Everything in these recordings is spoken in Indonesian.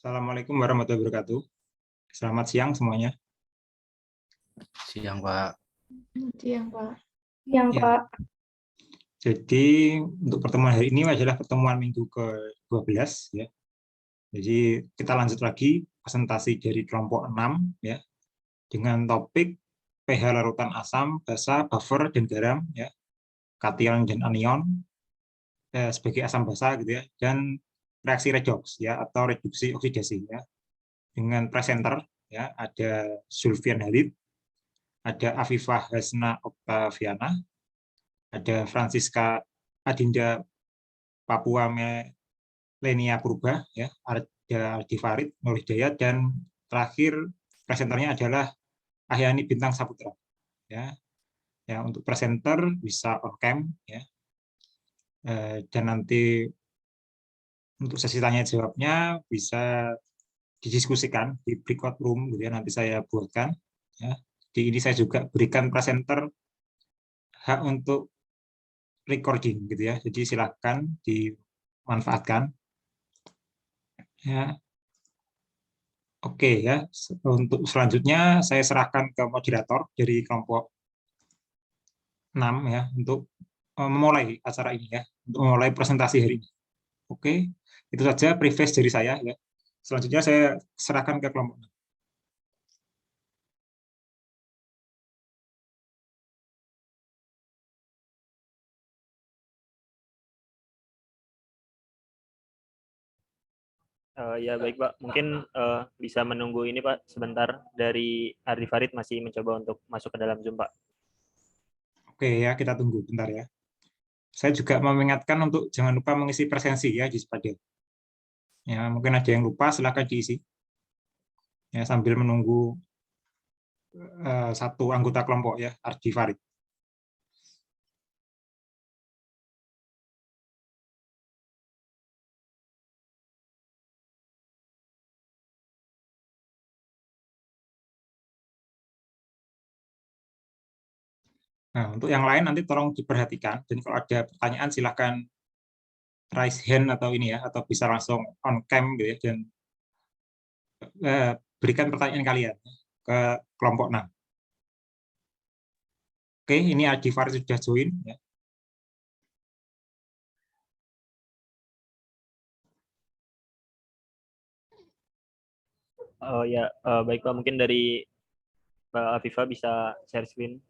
Assalamualaikum warahmatullahi wabarakatuh. Selamat siang semuanya. Siang, Pak. Siang, Pak. Siang, Ya, Pak. jadi untuk pertemuan hari ini adalah pertemuan minggu ke-12 ya. Jadi kita lanjut lagi presentasi dari kelompok 6 ya dengan topik pH larutan asam, basa, buffer dan garam ya, kation dan anion sebagai asam basa gitu ya, dan reaksi redox ya atau reduksi oksidasi ya. Dengan presenter ya ada Zulfian Halid, ada Afifah Hasna Oktaviana, ada Francisca Adinda Papua Melenia Purba, ya, ada Aldi Farid, Nur Hidayat, dan terakhir presenternya adalah Ahyani Bintang Saputra. Ya, ya untuk presenter bisa on cam, ya, dan nanti untuk sesi tanya jawabnya bisa didiskusikan di breakout room, gitu ya, nanti saya buatkan. Ya. Di ini saya juga berikan presenter hak untuk recording, gitu ya. Jadi silakan dimanfaatkan. Ya. Oke ya, untuk selanjutnya saya serahkan ke moderator dari kelompok 6 ya untuk memulai acara ini ya, untuk memulai presentasi hari ini. Oke, itu saja preface dari saya ya. Selanjutnya saya serahkan ke kelompok 6. Ya baik Pak, mungkin bisa menunggu ini Pak sebentar, dari Ardi Farid masih mencoba untuk masuk ke dalam Zoom Pak. Oke ya, kita tunggu bentar ya. Saya juga mengingatkan untuk jangan lupa mengisi presensi ya di Spadia. Ya, mungkin ada yang lupa, silakan diisi. Ya, sambil menunggu satu anggota kelompok ya, Ardi Farid. Nah, untuk yang lain nanti tolong diperhatikan, dan kalau ada pertanyaan silahkan raise hand atau ini ya, atau bisa langsung on cam gitu ya, dan berikan pertanyaan kalian ke kelompok 6. Oke, ini Adi Farid sudah join ya. Oh ya, baik Pak, mungkin dari Mbak Afifa bisa share screen.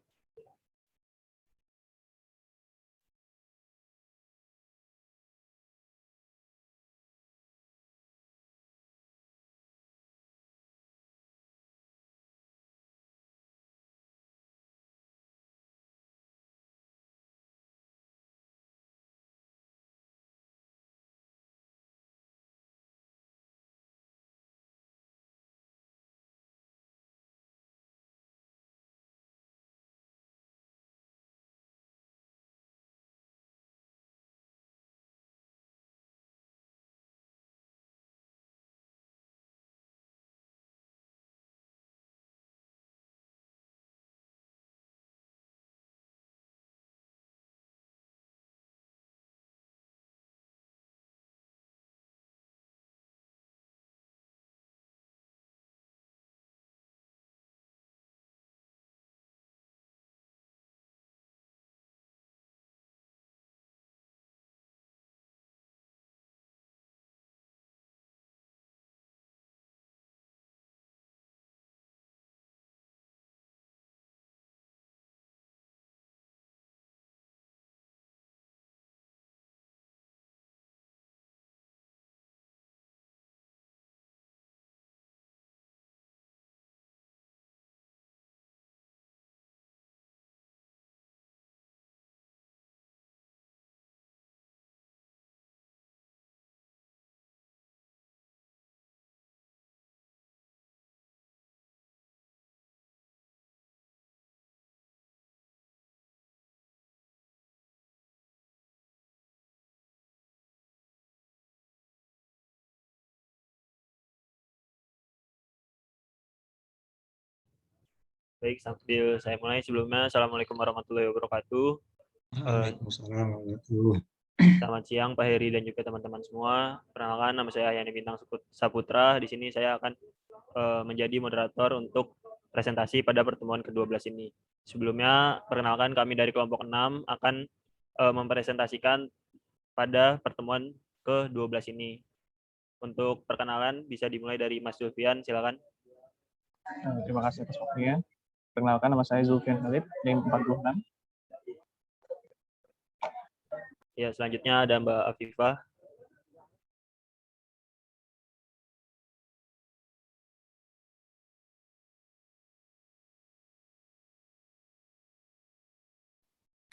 Baik, sambil saya mulai, sebelumnya Assalamualaikum warahmatullahi wabarakatuh. Waalaikumsalam warahmatullahi wabarakatuh. Selamat siang Pak Heri dan juga teman-teman semua. Perkenalkan, nama saya Yani Bintang Saputra. Di sini saya akan menjadi moderator untuk presentasi pada pertemuan ke-12 ini. Sebelumnya, perkenalkan kami dari kelompok 6 akan mempresentasikan pada pertemuan ke-12 ini. Untuk perkenalan bisa dimulai dari Mas Zulfian, silakan. Terima kasih atas waktunya. Perkenalkan, nama saya Zulfian Khalid, NIM 46. Ya, selanjutnya ada Mbak Afifah.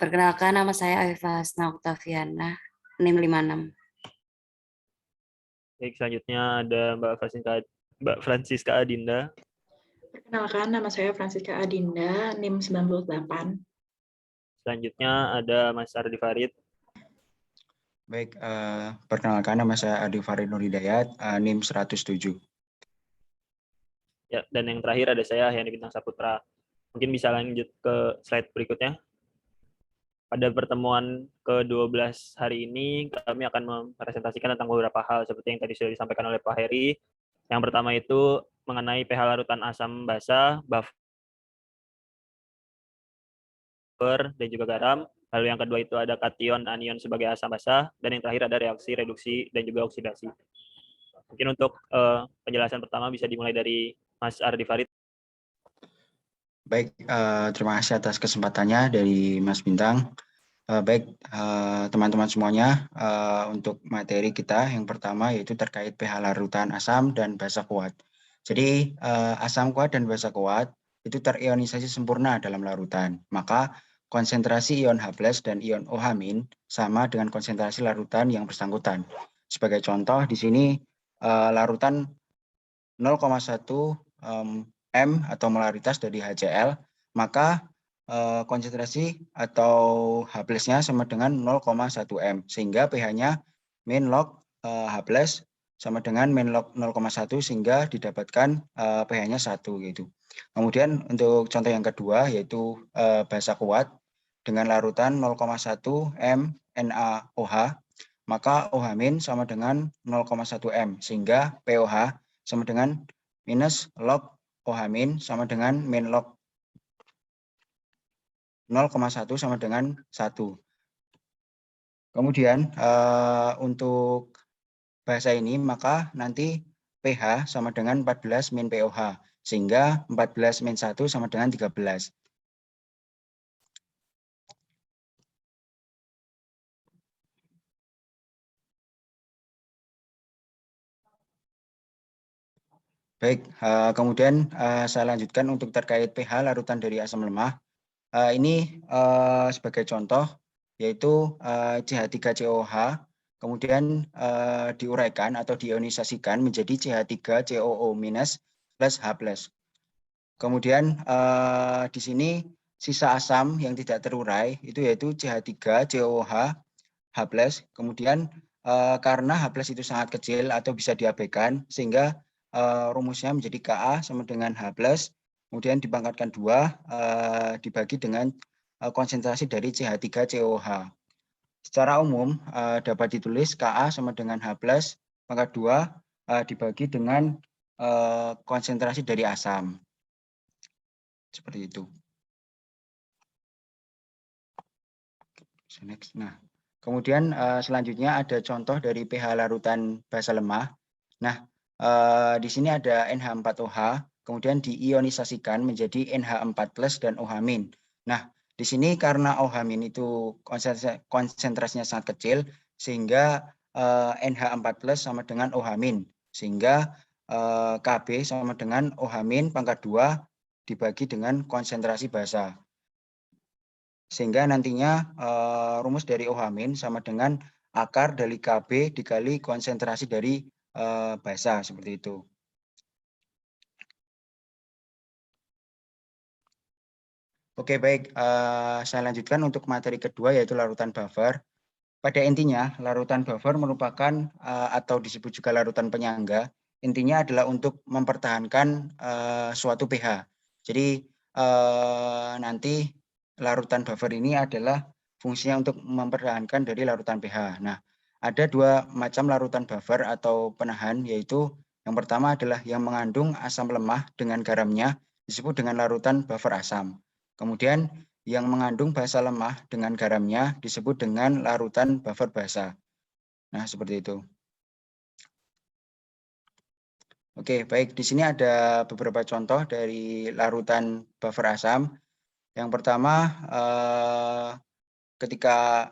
Perkenalkan, nama saya Afifah Hasna Oktaviana, NIM 56. Baik, selanjutnya ada Mbak Francisca Adinda. Perkenalkan, nama saya Francisca Adinda, NIM 98. Selanjutnya ada Mas Ardi Farid. Baik, perkenalkan nama saya Ardi Farid Nurhidayat, NIM 107. Ya, dan yang terakhir ada saya, Yani Bintang Saputra. Mungkin bisa lanjut ke slide berikutnya. Pada pertemuan ke-12 hari ini, kami akan mempresentasikan tentang beberapa hal seperti yang tadi sudah disampaikan oleh Pak Heri. Yang pertama itu mengenai pH larutan asam basa, buffer, dan juga garam. Lalu yang kedua itu ada kation, anion sebagai asam basa. Dan yang terakhir ada reaksi, reduksi, dan juga oksidasi. Mungkin untuk penjelasan pertama bisa dimulai dari Mas Ardi Farid. Baik, terima kasih atas kesempatannya dari Mas Bintang. Baik, teman-teman semuanya, untuk materi kita yang pertama yaitu terkait pH larutan asam dan basa kuat. Jadi, asam kuat dan basa kuat itu terionisasi sempurna dalam larutan. Maka konsentrasi ion H+ dan ion OH- sama dengan konsentrasi larutan yang bersangkutan. Sebagai contoh, di sini larutan 0,1 M atau molaritas dari HCl, maka konsentrasi atau H+-nya sama dengan 0,1 M, sehingga pH-nya min log H+ sama dengan min log 0,1 sehingga didapatkan pH-nya 1 gitu. Kemudian untuk contoh yang kedua yaitu basa kuat dengan larutan 0,1 M NaOH, maka OH- sama dengan 0,1 M, sehingga POH sama dengan minus log OH- sama dengan min log 0,1 sama dengan 1. Kemudian untuk bahasa ini maka nanti pH sama dengan 14 min POH, sehingga 14 min 1 sama dengan 13. Baik, kemudian saya lanjutkan untuk terkait pH larutan dari asam lemah. Ini sebagai contoh yaitu CH3COH, kemudian diuraikan atau diionisasikan menjadi CH3COO- plus H+. Kemudian di sini sisa asam yang tidak terurai itu yaitu CH3COOH H+. Kemudian karena H+ itu sangat kecil atau bisa diabaikan, sehingga rumusnya menjadi Ka sama dengan H+, kemudian dipangkatkan 2, dibagi dengan konsentrasi dari CH3COH. Secara umum dapat ditulis Ka sama dengan H+, pangkat 2 dibagi dengan konsentrasi dari asam. Seperti itu. Next. Nah, kemudian selanjutnya ada contoh dari pH larutan basa lemah. Nah, di sini ada NH4OH, kemudian diionisasikan menjadi NH4+ dan OH-. Nah, di sini karena OH- itu konsentrasinya sangat kecil, sehingga NH4+ sama dengan OH-, sehingga Kb sama dengan OH- pangkat 2 dibagi dengan konsentrasi basa. Sehingga nantinya rumus dari OH- sama dengan akar dari Kb dikali konsentrasi dari basa, seperti itu. Oke, baik. Saya lanjutkan untuk materi kedua yaitu larutan buffer. Pada intinya, larutan buffer merupakan atau disebut juga larutan penyangga. Intinya adalah untuk mempertahankan suatu pH. Jadi nanti larutan buffer ini adalah fungsinya untuk mempertahankan dari larutan pH. Nah, ada dua macam larutan buffer atau penahan, yaitu yang pertama adalah yang mengandung asam lemah dengan garamnya, disebut dengan larutan buffer asam. Kemudian yang mengandung basa lemah dengan garamnya disebut dengan larutan buffer basa. Nah, seperti itu. Oke, baik. Di sini ada beberapa contoh dari larutan buffer asam. Yang pertama, ketika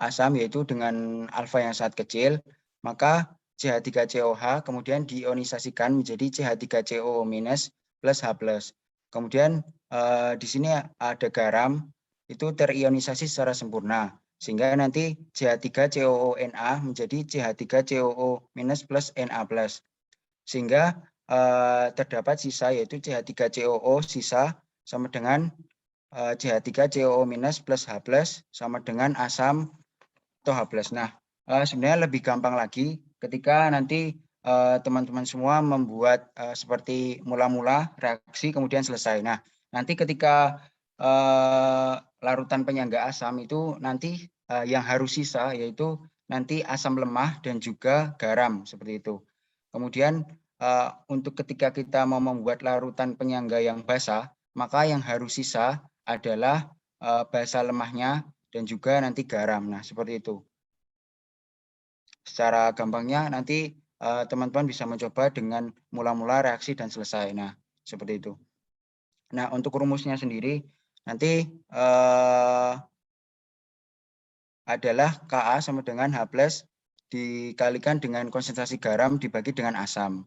asam yaitu dengan alfa yang sangat kecil, maka CH3COH kemudian diionisasikan menjadi CH3COO- plus H+. Kemudian di sini ada garam, itu terionisasi secara sempurna, sehingga nanti CH3COONA menjadi CH3COO- plus Na+. Sehingga terdapat sisa yaitu CH3COO sisa sama dengan CH3COO- plus H+ sama dengan asam atau H+. Nah, sebenarnya lebih gampang lagi ketika nanti teman-teman semua membuat seperti mula-mula reaksi kemudian selesai. Nah, nanti ketika larutan penyangga asam itu nanti yang harus sisa yaitu nanti asam lemah dan juga garam seperti itu. Kemudian untuk ketika kita mau membuat larutan penyangga yang basah, maka yang harus sisa adalah basa lemahnya dan juga nanti garam. Nah, seperti itu. Secara gampangnya nanti teman-teman bisa mencoba dengan mula-mula reaksi dan selesai. Nah, seperti itu. Nah, untuk rumusnya sendiri nanti adalah Ka sama dengan H+ dikalikan dengan konsentrasi garam dibagi dengan asam.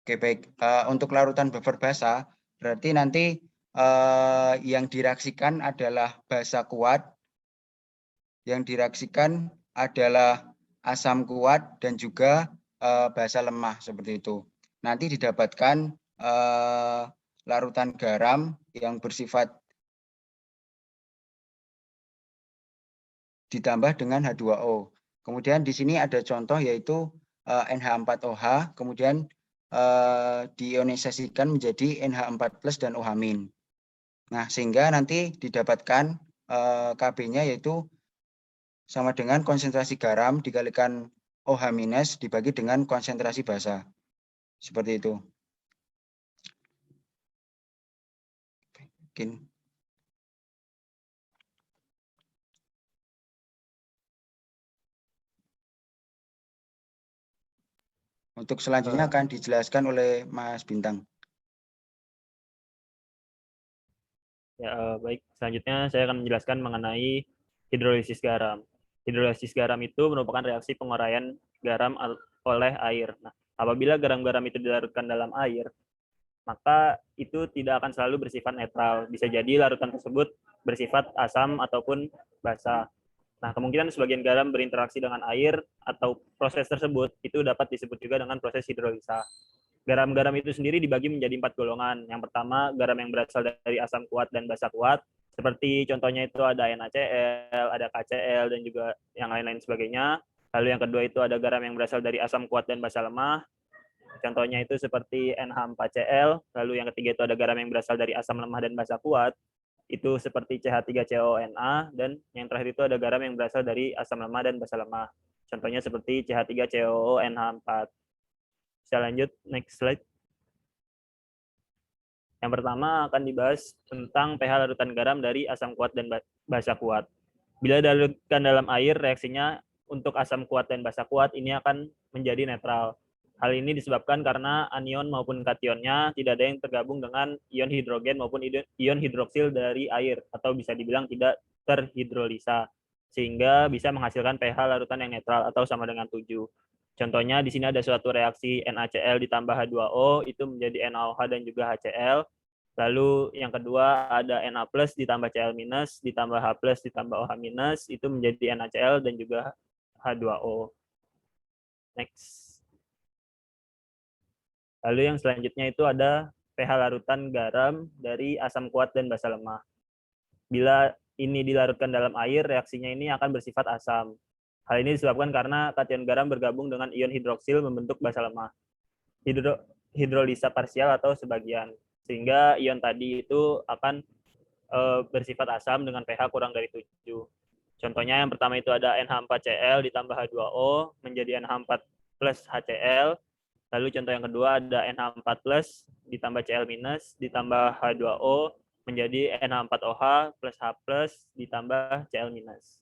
Oke, baik. Untuk larutan buffer basa, berarti nanti yang direaksikan adalah basa kuat, yang direaksikan adalah asam kuat dan juga basa lemah seperti itu. Nanti didapatkan larutan garam yang bersifat ditambah dengan H2O. Kemudian di sini ada contoh yaitu NH4OH, kemudian diionisasikan menjadi NH4+ dan OH-. Nah, sehingga nanti didapatkan Kb-nya yaitu sama dengan konsentrasi garam dikalikan OH- dibagi dengan konsentrasi basa. Seperti itu. Mungkin. Untuk selanjutnya akan dijelaskan oleh Mas Bintang. Ya, baik. Selanjutnya saya akan menjelaskan mengenai hidrolisis garam. Hidrolisis garam itu merupakan reaksi penguraian garam oleh air. Nah, apabila garam-garam itu dilarutkan dalam air, maka itu tidak akan selalu bersifat netral. Bisa jadi larutan tersebut bersifat asam ataupun basa. Nah, kemungkinan sebagian garam berinteraksi dengan air atau proses tersebut itu dapat disebut juga dengan proses hidrolisa. Garam-garam itu sendiri dibagi menjadi 4 golongan. Yang pertama, garam yang berasal dari asam kuat dan basa kuat. Seperti contohnya itu ada NaCl, ada KCl, dan juga yang lain-lain sebagainya. Lalu yang kedua itu ada garam yang berasal dari asam kuat dan basa lemah. Contohnya itu seperti NH4Cl. Lalu yang ketiga itu ada garam yang berasal dari asam lemah dan basa kuat. Itu seperti CH3CONA. Dan yang terakhir itu ada garam yang berasal dari asam lemah dan basa lemah. Contohnya seperti CH3COONH4. Bisa lanjut, next slide. Yang pertama akan dibahas tentang pH larutan garam dari asam kuat dan basa kuat. Bila dilarutkan dalam air, reaksinya untuk asam kuat dan basa kuat ini akan menjadi netral. Hal ini disebabkan karena anion maupun kationnya tidak ada yang tergabung dengan ion hidrogen maupun ion hidroksil dari air, atau bisa dibilang tidak terhidrolisa, sehingga bisa menghasilkan pH larutan yang netral atau sama dengan 7. Contohnya di sini ada suatu reaksi NaCl ditambah H2O, itu menjadi NaOH dan juga HCl. Lalu yang kedua ada Na+ ditambah Cl- ditambah H+ ditambah OH- itu menjadi NaCl dan juga H2O. Next. Lalu yang selanjutnya itu ada pH larutan garam dari asam kuat dan basa lemah. Bila ini dilarutkan dalam air, reaksinya ini akan bersifat asam. Hal ini disebabkan karena kation garam bergabung dengan ion hidroksil membentuk basa lemah. Hidrolisa parsial atau sebagian. Sehingga ion tadi itu akan bersifat asam dengan pH kurang dari 7. Contohnya yang pertama itu ada NH4Cl ditambah H2O menjadi NH4 plus HCl. Lalu contoh yang kedua ada NH4 plus ditambah Cl minus ditambah H2O menjadi NH4OH plus H plus ditambah Cl minus.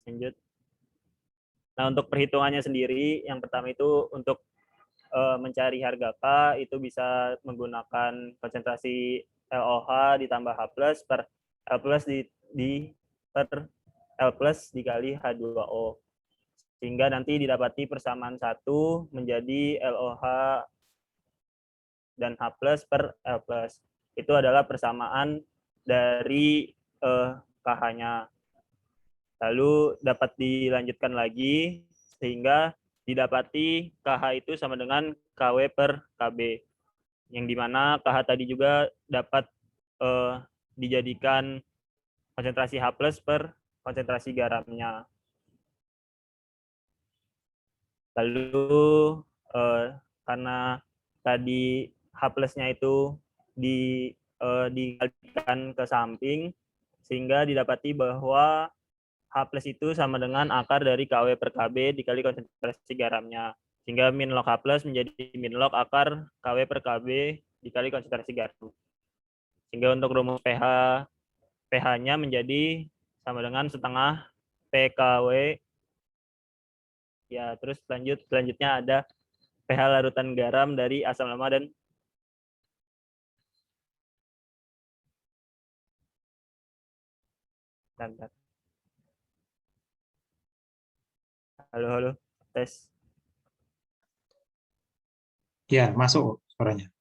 Lanjut. Nah, untuk perhitungannya sendiri, yang pertama itu untuk mencari harga K itu bisa menggunakan konsentrasi LOH ditambah H plus per L plus per L plus dikali H2O. Sehingga nanti didapati persamaan 1 menjadi LOH dan H plus per L plus. Itu adalah persamaan dari KH-nya. Lalu dapat dilanjutkan lagi sehingga didapati KH itu sama dengan KW per KB. Yang dimana KH tadi juga dapat dijadikan konsentrasi H plus per konsentrasi garamnya. Lalu karena tadi H plusnya itu dikalikan ke samping, sehingga didapati bahwa H plus itu sama dengan akar dari KW per KB dikali konsentrasi garamnya. Sehingga min log H plus menjadi min log akar KW per KB dikali konsentrasi garam. Sehingga untuk rumus pH-nya menjadi sama dengan setengah PKW. Ya, terus selanjutnya ada pH larutan garam dari asam lemah dan Halo, tes. Ya, masuk suaranya.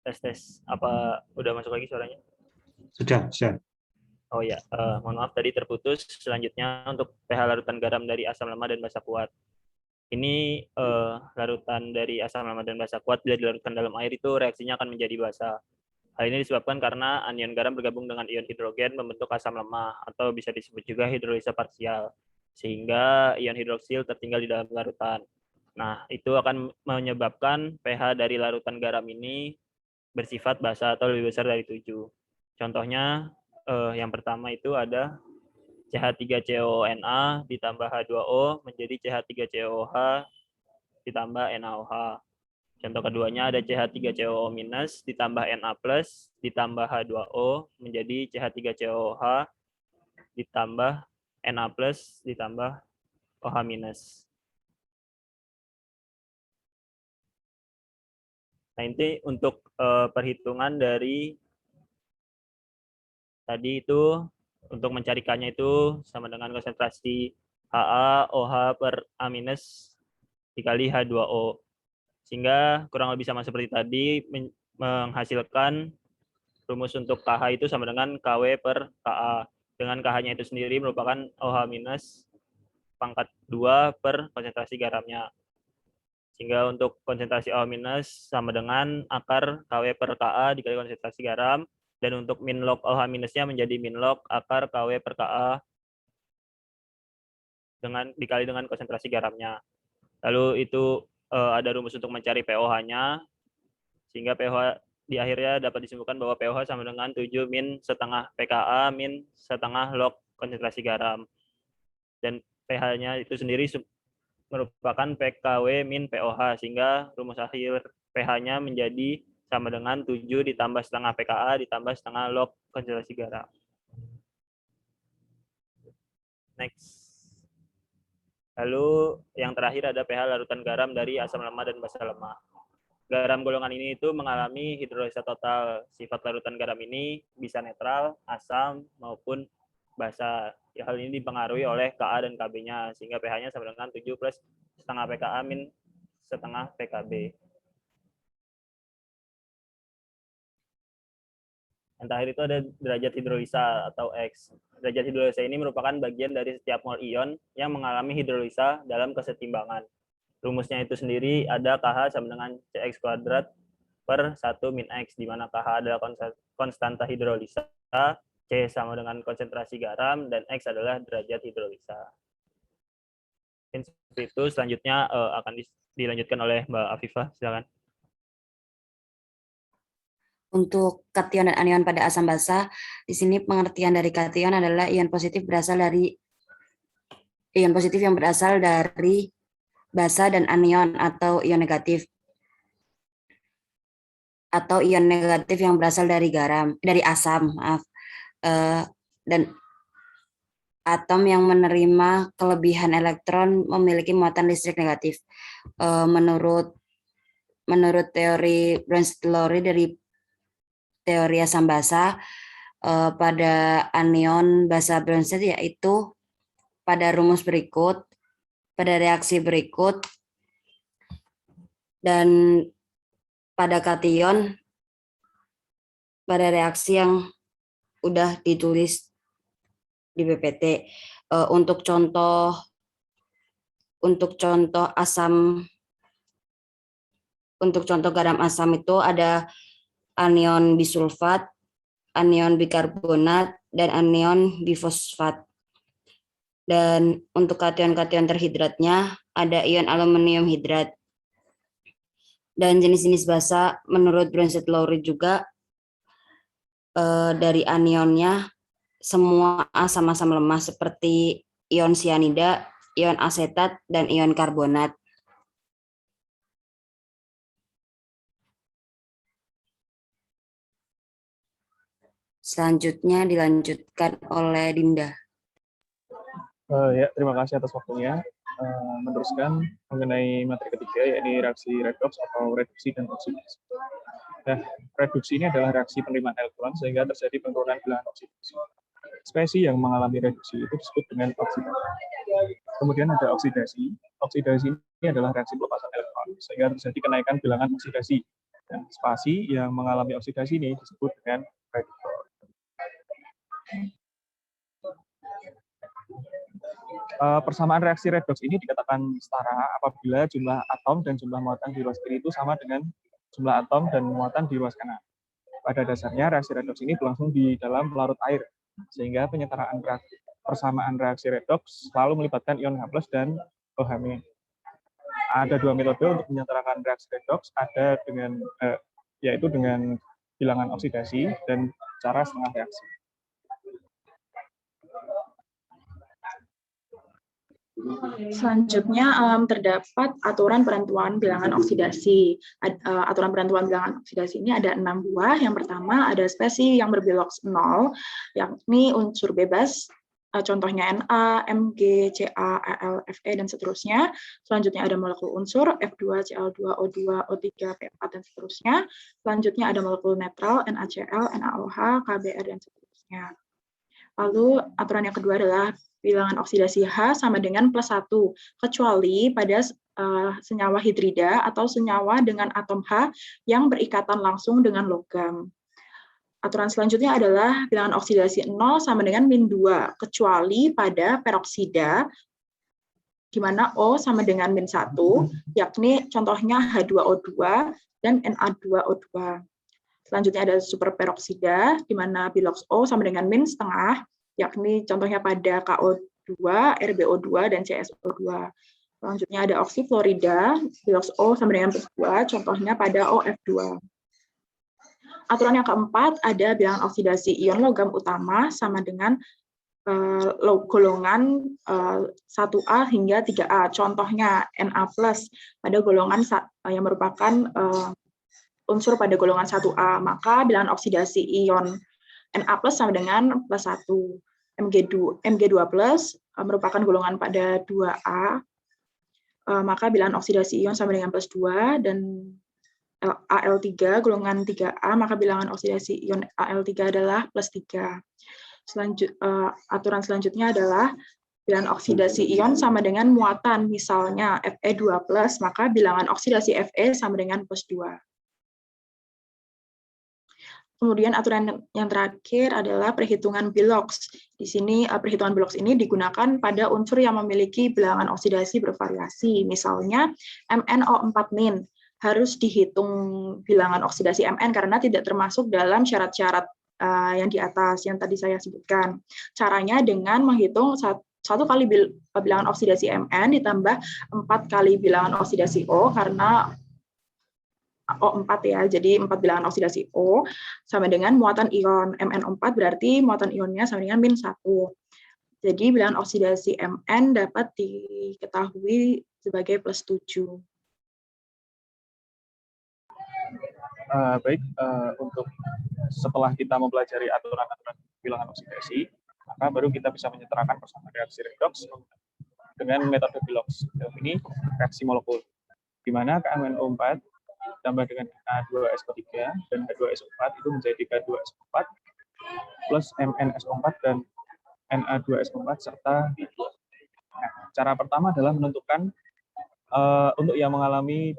Tes. Apa udah masuk lagi suaranya? Sudah. Oh ya, mohon maaf tadi terputus. Selanjutnya untuk pH larutan garam dari asam lemah dan basa kuat. Ini larutan dari asam lemah dan basa kuat bila dilarutkan dalam air itu reaksinya akan menjadi basa. Hal ini disebabkan karena anion garam bergabung dengan ion hidrogen membentuk asam lemah atau bisa disebut juga hidrolisa parsial. Sehingga ion hidroksil tertinggal di dalam larutan. Nah, itu akan menyebabkan pH dari larutan garam ini bersifat basa atau lebih besar dari 7. Contohnya yang pertama itu ada CH3COONA ditambah H2O menjadi CH3COOH ditambah NaOH. Contoh keduanya ada CH3COO- ditambah Na+ ditambah H2O menjadi CH3COOH ditambah Na+ ditambah OH-. Nah, ini untuk perhitungan dari tadi itu untuk mencarikannya itu sama dengan konsentrasi HaOH per A- dikali H2O. Sehingga kurang lebih sama seperti tadi menghasilkan rumus untuk KH itu sama dengan KW per KA. Dengan KH-nya itu sendiri merupakan OH- pangkat 2 per konsentrasi garamnya. Sehingga untuk konsentrasi OH- sama dengan akar KW per KA dikali konsentrasi garam. Dan untuk min log OH-nya menjadi min log akar KW per KA dikali dengan konsentrasi garamnya. Lalu itu ada rumus untuk mencari pOH-nya. Sehingga pH di akhirnya dapat disimpulkan bahwa pOH sama dengan 7 min setengah pKa min setengah log konsentrasi garam. Dan pH-nya itu sendiri merupakan PKW min pOH, sehingga rumus akhir pH-nya menjadi sama dengan 7 ditambah setengah pKa ditambah setengah log konsentrasi garam. Next. Lalu yang terakhir ada pH larutan garam dari asam lemah dan basa lemah. Garam golongan ini itu mengalami hidrolisa total. Sifat larutan garam ini bisa netral, asam, maupun basa. Hal ini dipengaruhi oleh Ka dan Kb-nya, sehingga pH-nya sama dengan 7 plus setengah pKa min setengah pKb. Yang terakhir itu ada derajat hidrolisa atau X. Derajat hidrolisa ini merupakan bagian dari setiap mol ion yang mengalami hidrolisa dalam kesetimbangan. Rumusnya itu sendiri ada KH sama dengan CX kuadrat per 1 min X, di mana KH adalah konstanta hidrolisa, C sama dengan konsentrasi garam, dan X adalah derajat hidrolisa. Seperti itu, selanjutnya akan dilanjutkan oleh Mbak Afifah, silakan. Untuk kation dan anion pada asam basa, di sini pengertian dari kation adalah ion positif yang berasal dari basa, dan anion atau ion negatif yang berasal dari asam, dan atom yang menerima kelebihan elektron memiliki muatan listrik negatif. Menurut teori Bronsted-Lowry dari teori asam basa, pada anion basa Bronsted yaitu pada reaksi berikut, dan pada kation pada reaksi yang udah ditulis di PPT. Untuk contoh garam asam itu ada anion bisulfat, anion bikarbonat, dan anion bifosfat. Dan untuk kation-kation terhidratnya ada ion aluminium hidrat. Dan jenis-jenis basa menurut Bronsted-Lowry juga dari anionnya semua asam-asam lemah seperti ion sianida, ion asetat, dan ion karbonat. Selanjutnya dilanjutkan oleh Dinda. Ya, terima kasih atas waktunya. Meneruskan mengenai materi ketiga, yakni reaksi redoks atau reduksi dan oksidasi. Nah, reduksi ini adalah reaksi penerimaan elektron sehingga terjadi penurunan bilangan oksidasi. Spesies yang mengalami reduksi itu disebut dengan oksidasi. Kemudian ada oksidasi. Oksidasi ini adalah reaksi pelepasan elektron sehingga terjadi kenaikan bilangan oksidasi. Dan spesies yang mengalami oksidasi ini disebut dengan reduktor. Persamaan reaksi redoks ini dikatakan setara apabila jumlah atom dan jumlah muatan di ruas kiri itu sama dengan jumlah atom dan muatan di ruas kanan. Pada dasarnya reaksi redoks ini berlangsung di dalam larut air, sehingga persamaan reaksi redoks selalu melibatkan ion H+ dan OH-. Ada dua metode untuk menyetarakan reaksi redoks, ada yaitu dengan bilangan oksidasi dan cara setengah reaksi. Selanjutnya terdapat aturan penentuan bilangan oksidasi. Aturan penentuan bilangan oksidasi ini ada 6 buah. Yang pertama ada spesies yang berbiloks 0, yakni unsur bebas, contohnya Na, Mg, Ca, Al, Fe, dan seterusnya. Selanjutnya ada molekul unsur F2, Cl2, O2, O3, P4, dan seterusnya. Selanjutnya ada molekul netral NaCl, NaOH, KBr, dan seterusnya. Lalu aturan yang kedua adalah bilangan oksidasi H sama dengan +1, kecuali pada senyawa hidrida atau senyawa dengan atom H yang berikatan langsung dengan logam. Aturan selanjutnya adalah bilangan oksidasi 0 sama dengan -2, kecuali pada peroksida, di mana O sama dengan -1, yakni contohnya H2O2 dan Na2O2. Selanjutnya ada superperoksida, di mana biloks O sama dengan -0,5, yakni contohnya pada KO2, RBO2, dan CSO2. Selanjutnya ada oksifluorida, biloks O sama dengan +2, contohnya pada OF2. Aturan yang keempat ada bilangan oksidasi ion logam utama sama dengan golongan 1A hingga 3A, contohnya Na+, pada golongan yang merupakan unsur pada golongan 1A, maka bilangan oksidasi ion Na+ sama dengan +1. Mg2+ merupakan golongan pada 2A, maka bilangan oksidasi ion sama dengan +2, dan Al3 golongan 3A, maka bilangan oksidasi ion Al3 adalah +3. Aturan selanjutnya adalah bilangan oksidasi ion sama dengan muatan, misalnya Fe2+, maka bilangan oksidasi Fe sama dengan +2. Kemudian aturan yang terakhir adalah perhitungan Bilox. Di sini perhitungan Bilox ini digunakan pada unsur yang memiliki bilangan oksidasi bervariasi. Misalnya MnO4- harus dihitung bilangan oksidasi Mn karena tidak termasuk dalam syarat-syarat yang di atas yang tadi saya sebutkan. Caranya dengan menghitung satu kali bilangan oksidasi Mn ditambah 4 kali bilangan oksidasi O karena O4 ya, jadi 4 bilangan oksidasi O sama dengan muatan ion MnO4 berarti muatan ionnya sama dengan -1. Jadi bilangan oksidasi Mn dapat diketahui sebagai +7. Baik, untuk setelah kita mempelajari aturan-aturan bilangan oksidasi, maka baru kita bisa menyetarakan bersama reaksi redoks dengan metode Bilox. Dalam ini reaksi molekul, di mana KMnO4 ditambah dengan Na2SO3 dan H2SO4 itu menjadi K2SO4 plus MnSO4 dan Na2SO4 serta H2. Nah, cara pertama adalah menentukan untuk yang mengalami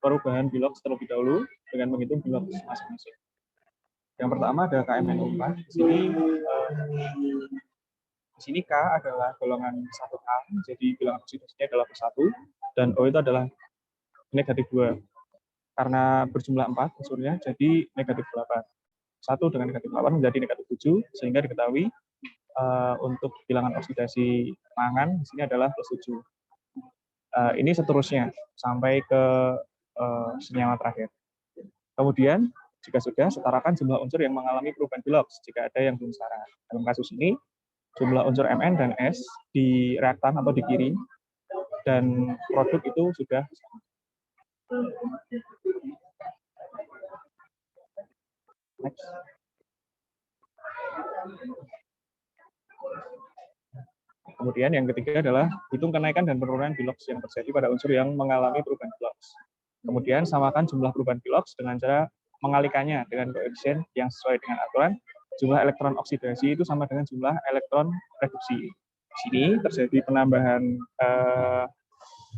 perubahan Bilox terlebih dahulu dengan menghitung Bilox masing-masing. Yang pertama adalah KMnO4. Di sini K adalah golongan 1K, jadi bilangan oksidasinya adalah +1 dan O itu adalah -2. Karena berjumlah 4 unsurnya, jadi -8. 1 dengan -8 menjadi -7, sehingga diketahui untuk bilangan oksidasi mangan di sini adalah +7. Ini seterusnya sampai ke senyawa terakhir. Kemudian, jika sudah, setarakan jumlah unsur yang mengalami perubahan Bilox jika ada yang belum setara. Dalam kasus ini, jumlah unsur Mn dan S di reaktan atau di kiri, dan produk itu sudah sama. Next. Kemudian yang ketiga adalah hitung kenaikan dan penurunan Bilox yang terjadi pada unsur yang mengalami perubahan Bilox. Kemudian samakan jumlah perubahan Bilox dengan cara mengalikannya dengan koefisien yang sesuai dengan aturan. Jumlah elektron oksidasi itu sama dengan jumlah elektron reduksi. Di sini terjadi penambahan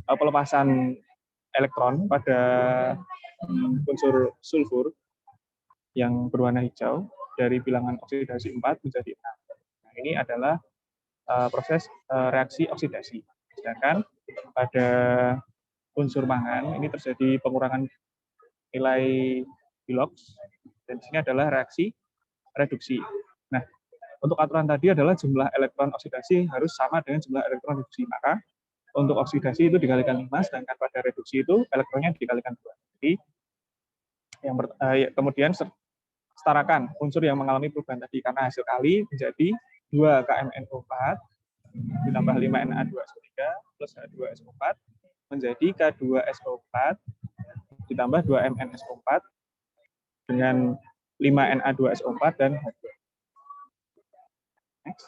pelepasan elektron pada unsur sulfur yang berwarna hijau dari bilangan oksidasi 4 menjadi 6. Nah, ini adalah proses reaksi oksidasi. Sedangkan pada unsur mangan ini terjadi pengurangan nilai Bilox dan di sini adalah reaksi reduksi. Nah, untuk aturan tadi adalah jumlah elektron oksidasi harus sama dengan jumlah elektron reduksi. Maka untuk oksidasi itu dikalikan 5, sedangkan pada reduksi itu elektronnya dikalikan 2. Jadi kemudian setarakan unsur yang mengalami perubahan tadi karena hasil kali menjadi 2 KMnO4 ditambah 5 Na2SO3 plus H2SO4 menjadi K2SO4 ditambah 2 MnSO4 dengan 5 Na2SO4 dan H2. Next.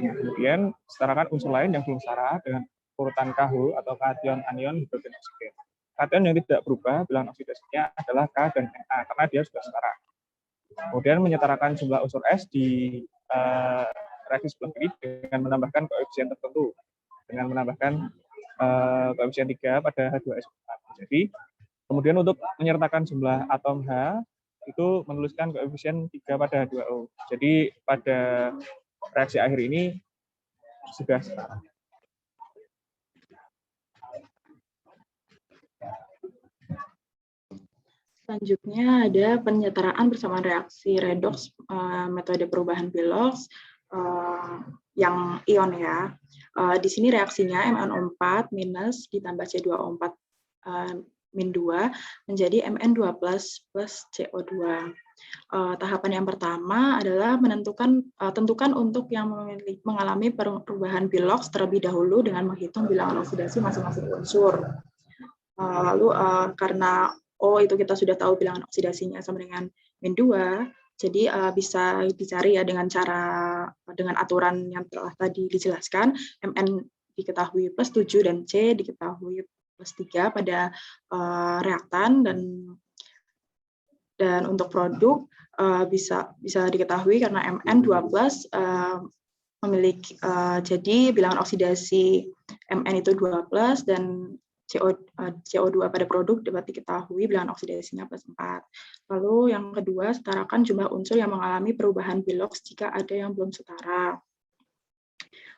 Kemudian setarakan unsur lain yang belum setara dengan urutan KH atau kation anion hidrogen oksigen. Kation yang tidak berubah bilangan oksidasinya adalah K dan Na karena dia sudah setara. Kemudian menyetarakan jumlah unsur S di reaksi sebelah kiri dengan menambahkan koefisien tertentu, dengan menambahkan koefisien 3 pada H2SO4. Jadi kemudian untuk menyertakan jumlah atom H itu menuliskan koefisien 3 pada H2O. Jadi pada reaksi akhir ini sudah setara. Selanjutnya ada penyetaraan bersama reaksi redoks metode perubahan Bilox yang ion ya. Di sini reaksinya MnO4 minus ditambah C2O4 min 2 menjadi Mn2 plus CO2. Tahapan yang pertama adalah tentukan untuk yang mengalami perubahan Bilox terlebih dahulu dengan menghitung bilangan oksidasi masing-masing unsur. Lalu karena O itu kita sudah tahu bilangan oksidasinya sama dengan min 2, jadi bisa dicari ya dengan aturan yang telah tadi dijelaskan, Mn diketahui +7 dan C diketahui +3 pada reaktan dan untuk produk bisa diketahui karena Mn2+ memiliki jadi bilangan oksidasi Mn itu 2+ dan CO2 pada produk dapat diketahui bilangan oksidasinya +4. Lalu yang kedua, setarakan jumlah unsur yang mengalami perubahan Bilox jika ada yang belum setara.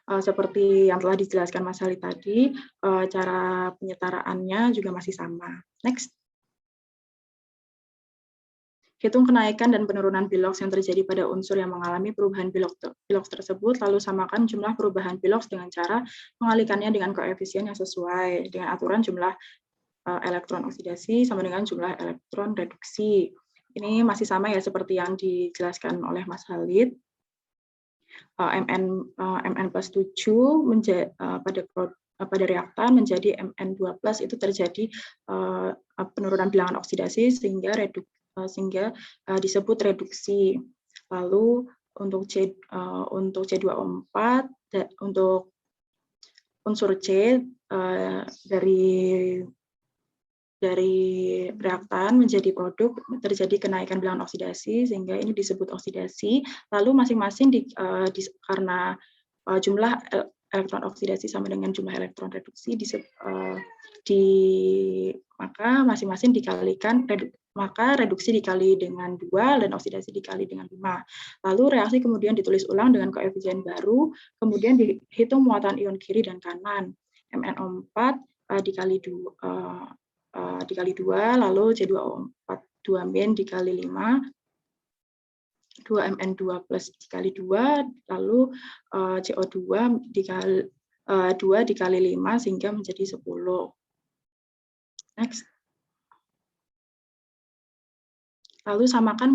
Seperti yang telah dijelaskan Mas Ali tadi, cara penyetaraannya juga masih sama. Next. Hitung kenaikan dan penurunan Bilox yang terjadi pada unsur yang mengalami perubahan Bilox tersebut, lalu samakan jumlah perubahan Bilox dengan cara mengalihkannya dengan koefisien yang sesuai dengan aturan jumlah elektron oksidasi sama dengan jumlah elektron reduksi. Ini masih sama ya seperti yang dijelaskan oleh Mas Halid. Mn+7 pada reaktan menjadi Mn2+ itu terjadi penurunan bilangan oksidasi sehingga disebut reduksi. Lalu untuk C2O4 untuk unsur C dari reaktan menjadi produk terjadi kenaikan bilangan oksidasi sehingga ini disebut oksidasi. Lalu masing-masing karena jumlah elektron oksidasi sama dengan jumlah elektron reduksi maka masing-masing dikalikan maka reduksi dikali dengan 2 dan oksidasi dikali dengan 5. Lalu reaksi kemudian ditulis ulang dengan koefisien baru, kemudian dihitung muatan ion kiri dan kanan. MnO4 dikali 2, lalu C2O4 2- dikali 5, 2Mn2+ dikali 2, lalu CO2 dikali 2 dikali 5 sehingga menjadi 10. Next. Lalu samakan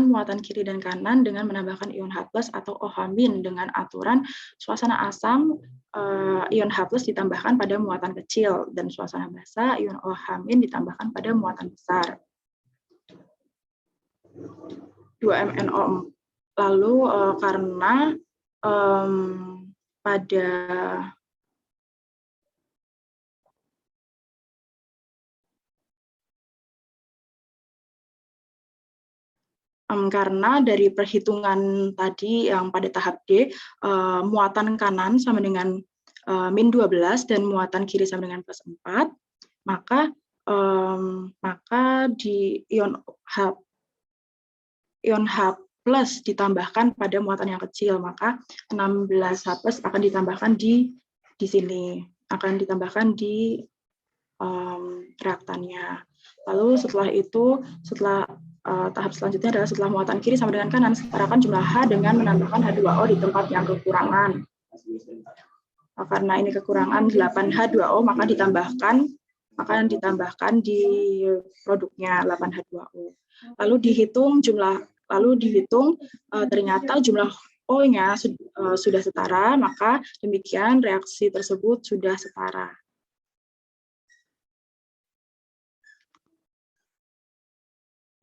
muatan kiri dan kanan dengan menambahkan ion H+ atau OH- dengan aturan suasana asam ion H+ ditambahkan pada muatan kecil dan suasana basa ion OH- ditambahkan pada muatan besar. 2MnO. Lalu karena karena dari perhitungan tadi yang pada tahap D, muatan kanan sama dengan -12 dan muatan kiri sama dengan +4, maka di ion H+ ditambahkan pada muatan yang kecil, maka 16H+ akan ditambahkan di sini, akan ditambahkan di reaktannya. Lalu setelah itu, tahap selanjutnya adalah setelah muatan kiri sama dengan kanan, setarakan jumlah H dengan menambahkan H2O di tempat yang kekurangan. Karena ini kekurangan 8H2O, maka ditambahkan di produknya 8H2O. Lalu dihitung ternyata jumlah O-nya sudah setara, maka demikian reaksi tersebut sudah setara.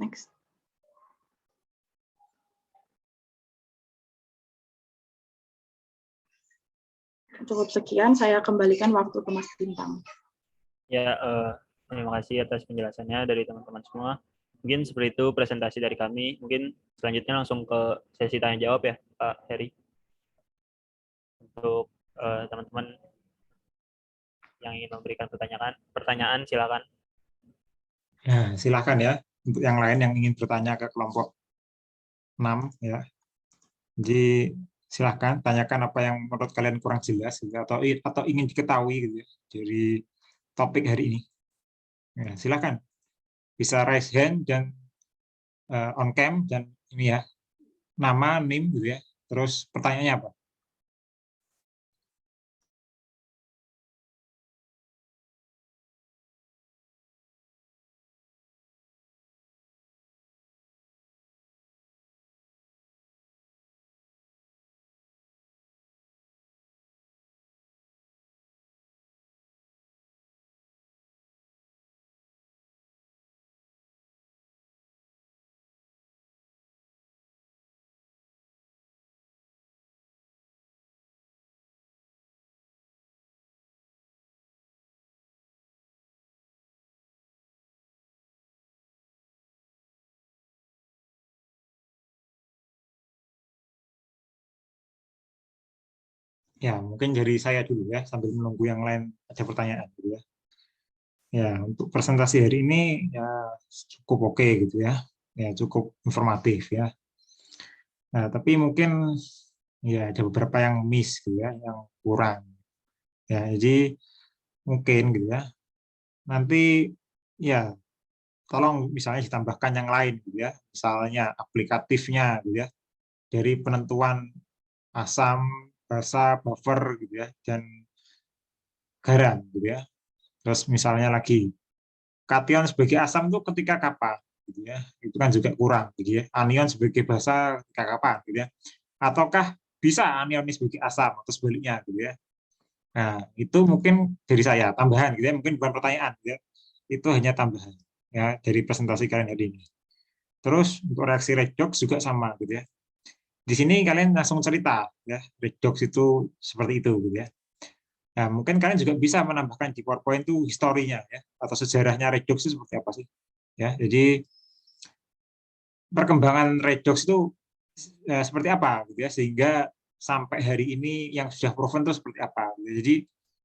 Next. Cukup sekian, saya kembalikan waktu ke Mas Bintang. Ya, terima kasih atas penjelasannya dari teman-teman semua. Mungkin seperti itu presentasi dari kami. Mungkin selanjutnya langsung ke sesi tanya jawab ya, Pak Heri. Untuk teman-teman yang ingin memberikan pertanyaan silakan. Ya, silakan ya. Untuk yang lain yang ingin bertanya ke kelompok 6 ya. Jadi silakan tanyakan apa yang menurut kalian kurang jelas gitu, atau ingin diketahui gitu ya, dari topik hari ini. Ya, silakan. Bisa raise hand dan on cam dan ini ya, nama, NIM gitu ya. Terus pertanyaannya apa? Ya, mungkin dari saya dulu ya, sambil menunggu yang lain ada pertanyaan gitu ya. Ya, untuk presentasi hari ini ya cukup oke gitu ya. Ya, cukup informatif ya. Nah, tapi mungkin ya ada beberapa yang miss gitu ya, yang kurang. Ya, jadi mungkin gitu ya. Nanti ya tolong misalnya ditambahkan yang lain gitu ya. Misalnya aplikatifnya gitu ya. Dari penentuan asam, basa, buffer gitu ya, dan garam gitu ya. Terus misalnya lagi kation sebagai asam itu ketika kapan gitu ya. Itu kan juga kurang gitu ya. Anion sebagai basa ketika kapan gitu ya. Ataukah bisa anion sebagai asam atau sebaliknya gitu ya. Nah, itu mungkin dari saya tambahan gitu ya, mungkin bukan pertanyaan gitu ya. Itu hanya tambahan ya dari presentasi kalian hari ini. Terus untuk reaksi redox juga sama gitu ya. Di sini kalian langsung cerita ya, redox itu seperti itu gitu ya. Nah, mungkin kalian juga bisa menambahkan di PowerPoint itu historinya ya, atau sejarahnya redox itu seperti apa sih? Ya, jadi perkembangan redox itu seperti apa gitu ya, sehingga sampai hari ini yang sudah proven itu seperti apa. Gitu. Jadi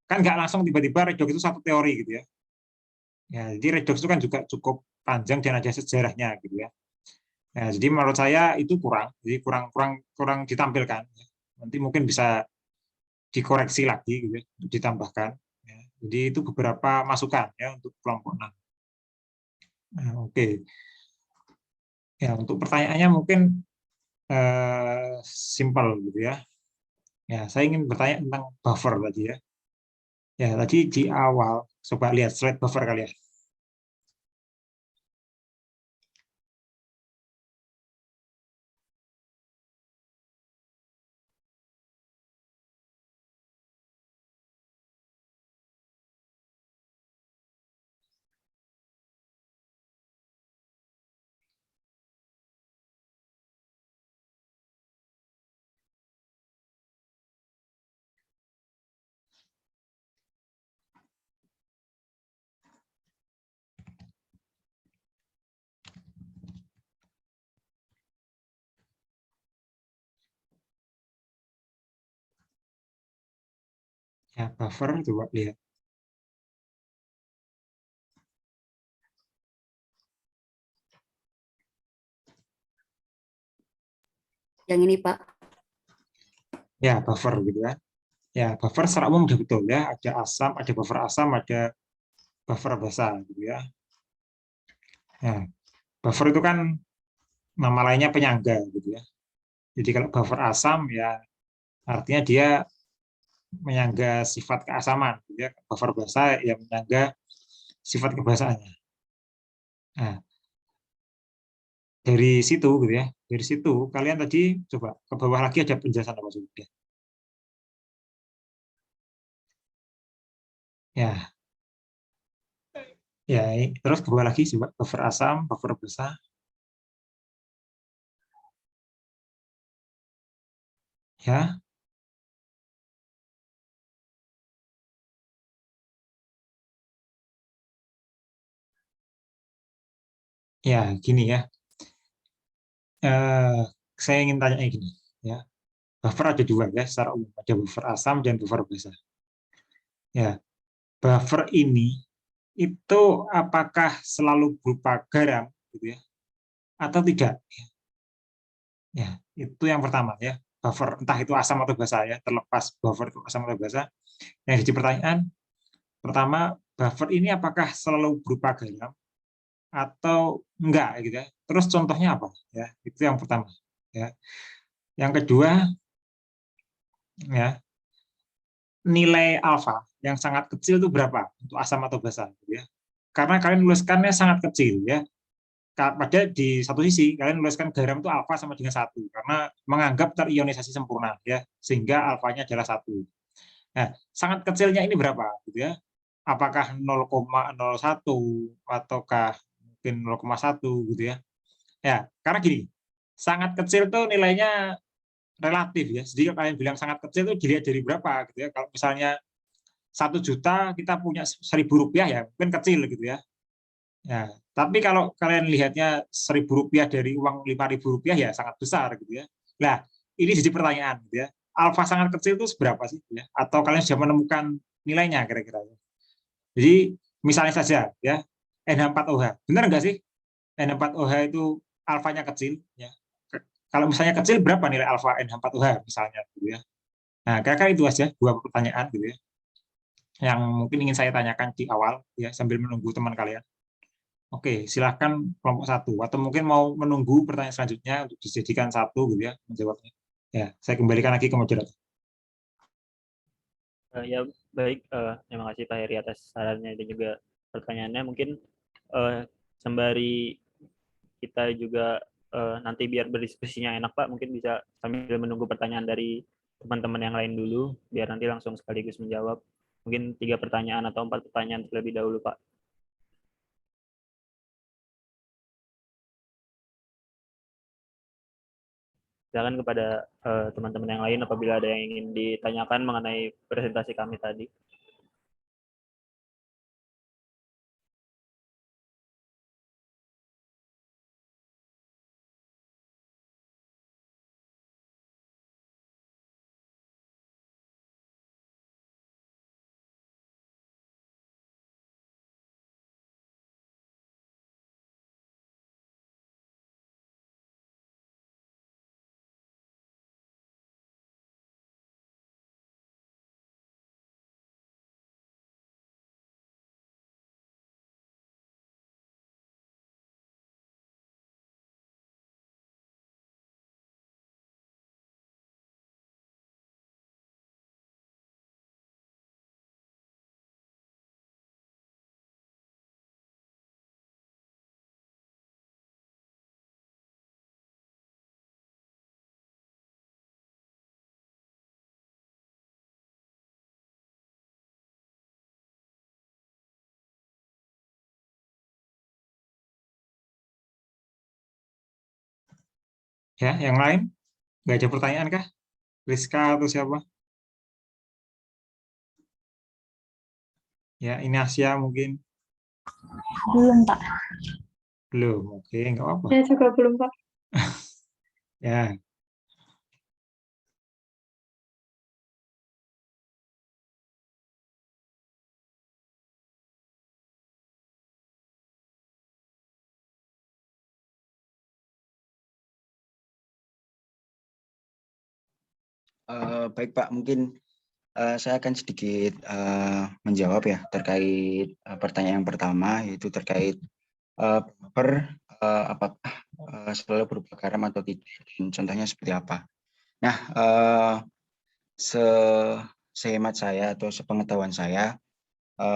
kan nggak langsung tiba-tiba redox itu satu teori gitu ya. Ya, jadi redox itu kan juga cukup panjang dan ada sejarahnya gitu ya. Nah, jadi menurut saya itu kurang, jadi kurang ditampilkan. Nanti mungkin bisa dikoreksi lagi gitu ya, ditambahkan. Ya. Jadi itu beberapa masukan ya untuk kelompok 6. Nah, oke. Ya, untuk pertanyaannya mungkin simpel gitu ya. Ya, saya ingin bertanya tentang buffer tadi ya. Ya, tadi di awal coba lihat slide buffer kalian. Ya, buffer coba lihat. Yang ini, Pak. Ya, buffer gitu ya. Ya, buffer secara umum udah betul ya. Ada asam, ada buffer asam, ada buffer basa gitu ya. Nah, buffer itu kan nama lainnya penyangga gitu ya. Jadi kalau buffer asam ya artinya dia menyangga sifat keasaman gitu ya. Buffer basa yang menyangga sifat kebasaannya. Nah, dari situ gitu ya. Dari situ kalian tadi coba ke bawah lagi ada penjelasan apa sudah. Ya, ya terus ke bawah lagi coba buffer asam, buffer basa. Ya, ya gini ya. Saya ingin tanya gini ya. Buffer ada dua ya secara umum, ada buffer asam dan buffer basa. Ya, buffer ini itu apakah selalu berupa garam gitu ya atau tidak? Ya, itu yang pertama ya. Buffer entah itu asam atau basa ya, terlepas buffer itu asam atau basa. Yang jadi pertanyaan pertama, buffer ini apakah selalu berupa garam atau enggak gitu ya. Terus contohnya apa ya? Itu yang pertama ya. Yang kedua ya, nilai alfa yang sangat kecil itu berapa untuk asam atau basa gitu ya. Karena kalian nuliskannya sangat kecil ya. Pada di satu sisi kalian nuliskan garam itu alfa sama dengan 1 karena menganggap terionisasi sempurna ya, sehingga alfanya adalah 1. Nah, sangat kecilnya ini berapa gitu ya? Apakah 0,01 ataukah mungkin 0,1 gitu ya. Ya, karena gini, sangat kecil tuh nilainya relatif ya. Jadi kalau kalian bilang sangat kecil itu dilihat dari berapa gitu ya. Kalau misalnya 1 juta kita punya 1.000 rupiah ya, mungkin kecil gitu ya. Ya, tapi kalau kalian lihatnya 1.000 rupiah dari uang 5.000 rupiah ya sangat besar gitu ya. Nah, ini jadi pertanyaan gitu ya. alfa sangat kecil itu seberapa sih? Ya? Atau kalian sudah menemukan nilainya kira-kira? Jadi misalnya saja ya NH4OH, benar nggak sih NH4OH itu alfanya kecil? Ya. Kalau misalnya kecil, berapa nilai alfa NH4OH misalnya? Gitu ya. Nah, kira-kira itu aja dua pertanyaan gitu ya, yang mungkin ingin saya tanyakan di awal ya sambil menunggu teman kalian. Oke, silahkan kelompok satu atau mungkin mau menunggu pertanyaan selanjutnya untuk dijadikan satu gitu ya menjawabnya. Ya, saya kembalikan lagi ke moderator. Ya baik, terima kasih Pak Heri atas sarannya dan juga pertanyaannya. Mungkin sembari kita juga nanti biar berdiskusinya enak Pak, mungkin bisa sambil menunggu pertanyaan dari teman-teman yang lain dulu, biar nanti langsung sekaligus menjawab. Mungkin 3 pertanyaan atau 4 pertanyaan terlebih dahulu Pak. Silakan kepada teman-teman yang lain apabila ada yang ingin ditanyakan mengenai presentasi kami tadi. Ya, yang lain nggak ada pertanyaan kah? Rizka atau siapa? Ya, Inasia mungkin Belum, Pak. belum. Oke, nggak apa-apa. Saya juga belum, Pak. Ya, Baik Pak, mungkin saya akan sedikit menjawab ya terkait pertanyaan yang pertama, yaitu terkait apakah selalu berupa garam atau tidak, dan contohnya seperti apa. Nah, sehemat saya atau sepengetahuan saya,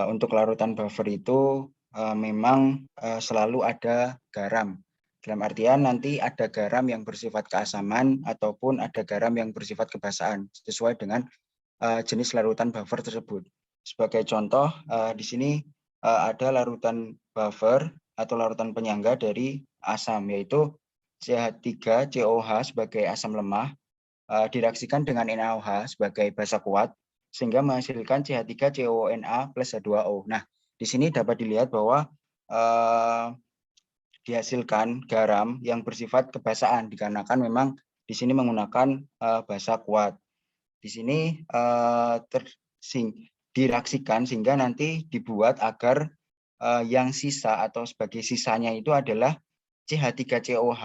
untuk larutan buffer itu memang selalu ada garam. Dalam artian nanti ada garam yang bersifat keasaman ataupun ada garam yang bersifat kebasaan sesuai dengan jenis larutan buffer tersebut. Sebagai contoh, di sini ada larutan buffer atau larutan penyangga dari asam, yaitu CH3COH sebagai asam lemah, direaksikan dengan NaOH sebagai basa kuat, sehingga menghasilkan CH3CONA plus H2O. Nah, di sini dapat dilihat bahwa dihasilkan garam yang bersifat kebasaan, dikarenakan memang di sini menggunakan basa kuat. Di sini direaksikan sehingga nanti dibuat agar yang sisa atau sebagai sisanya itu adalah CH3COH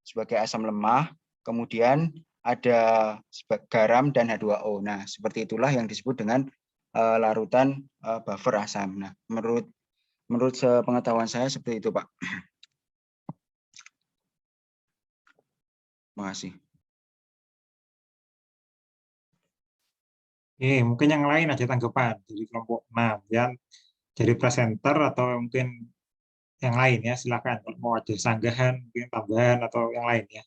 sebagai asam lemah, kemudian ada garam dan H2O. Nah, seperti itulah yang disebut dengan larutan buffer asam. Nah, menurut sepengetahuan saya seperti itu, Pak. Terima kasih. mungkin yang lain ada tanggapan dari kelompok 6 ya, dari presenter atau mungkin yang lain ya, silakan kalau mau ada sanggahan, mungkin tambahan atau yang lain ya.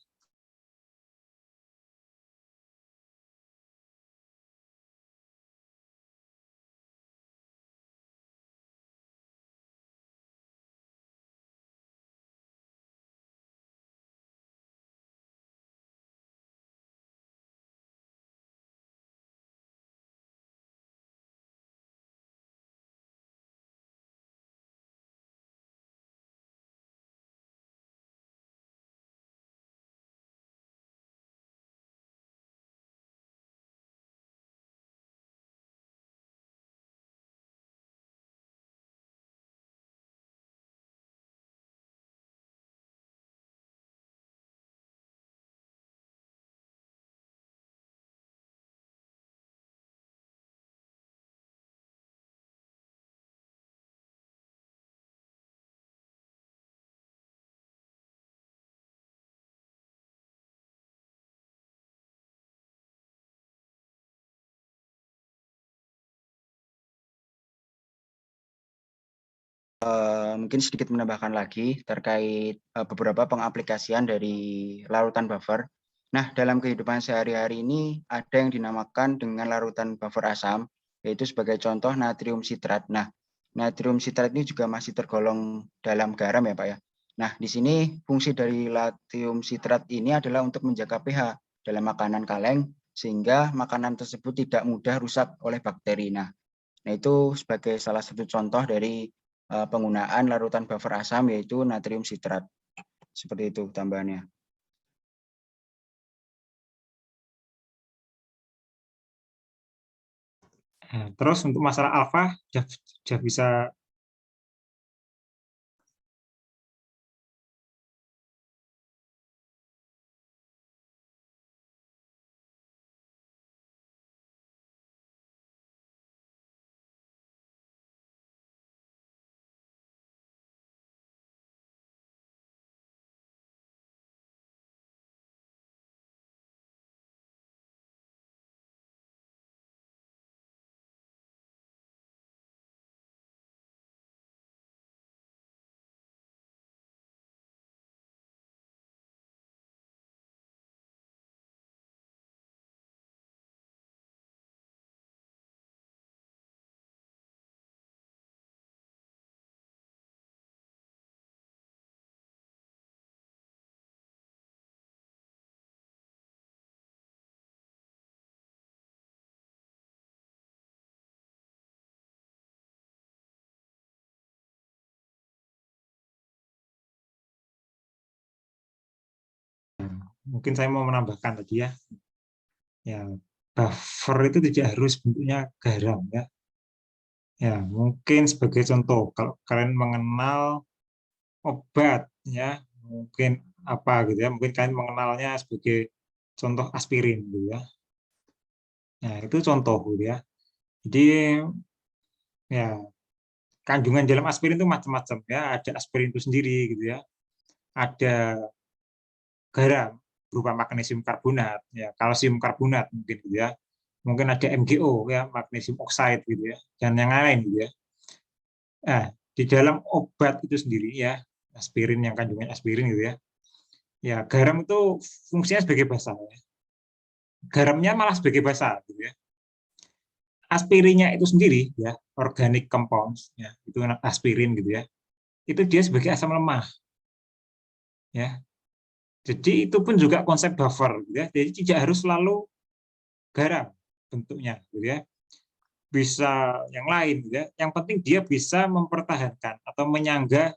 Mungkin sedikit menambahkan lagi terkait beberapa pengaplikasian dari larutan buffer. Nah, dalam kehidupan sehari-hari ini ada yang dinamakan dengan larutan buffer asam, yaitu sebagai contoh natrium sitrat. Nah, natrium sitrat ini juga masih tergolong dalam garam ya Pak ya. Nah, di sini fungsi dari natrium sitrat ini adalah untuk menjaga pH dalam makanan kaleng, sehingga makanan tersebut tidak mudah rusak oleh bakteri. Nah, itu sebagai salah satu contoh dari penggunaan larutan buffer asam, yaitu natrium sitrat. Seperti itu tambahannya. Nah, terus untuk masalah alfa sudah bisa mungkin saya mau menambahkan tadi ya. Ya, buffer itu tidak harus bentuknya garam ya. Ya, mungkin sebagai contoh kalau kalian mengenal obat ya, mungkin apa gitu ya, mungkin kalian mengenalnya sebagai contoh aspirin gitu ya. Nah, itu contoh gitu ya. Jadi ya kandungan dalam aspirin itu macam-macam ya, ada aspirin itu sendiri gitu ya. Ada garam berupa magnesium karbonat ya, kalsium karbonat mungkin gitu ya. Mungkin ada MgO ya, magnesium oxide gitu ya, dan yang lain gitu ya. Nah, di dalam obat itu sendiri ya, aspirin yang kandungan aspirin gitu ya. Ya, garam itu fungsinya sebagai basa ya. Garamnya malah sebagai basa gitu ya. Aspirinnya itu sendiri ya, organic compounds ya, itu aspirin gitu ya. Itu dia sebagai asam lemah. Ya. Jadi itu pun juga konsep buffer gitu ya. Jadi tidak harus selalu garam bentuknya gitu ya. Bisa yang lain gitu ya. Yang penting dia bisa mempertahankan atau menyangga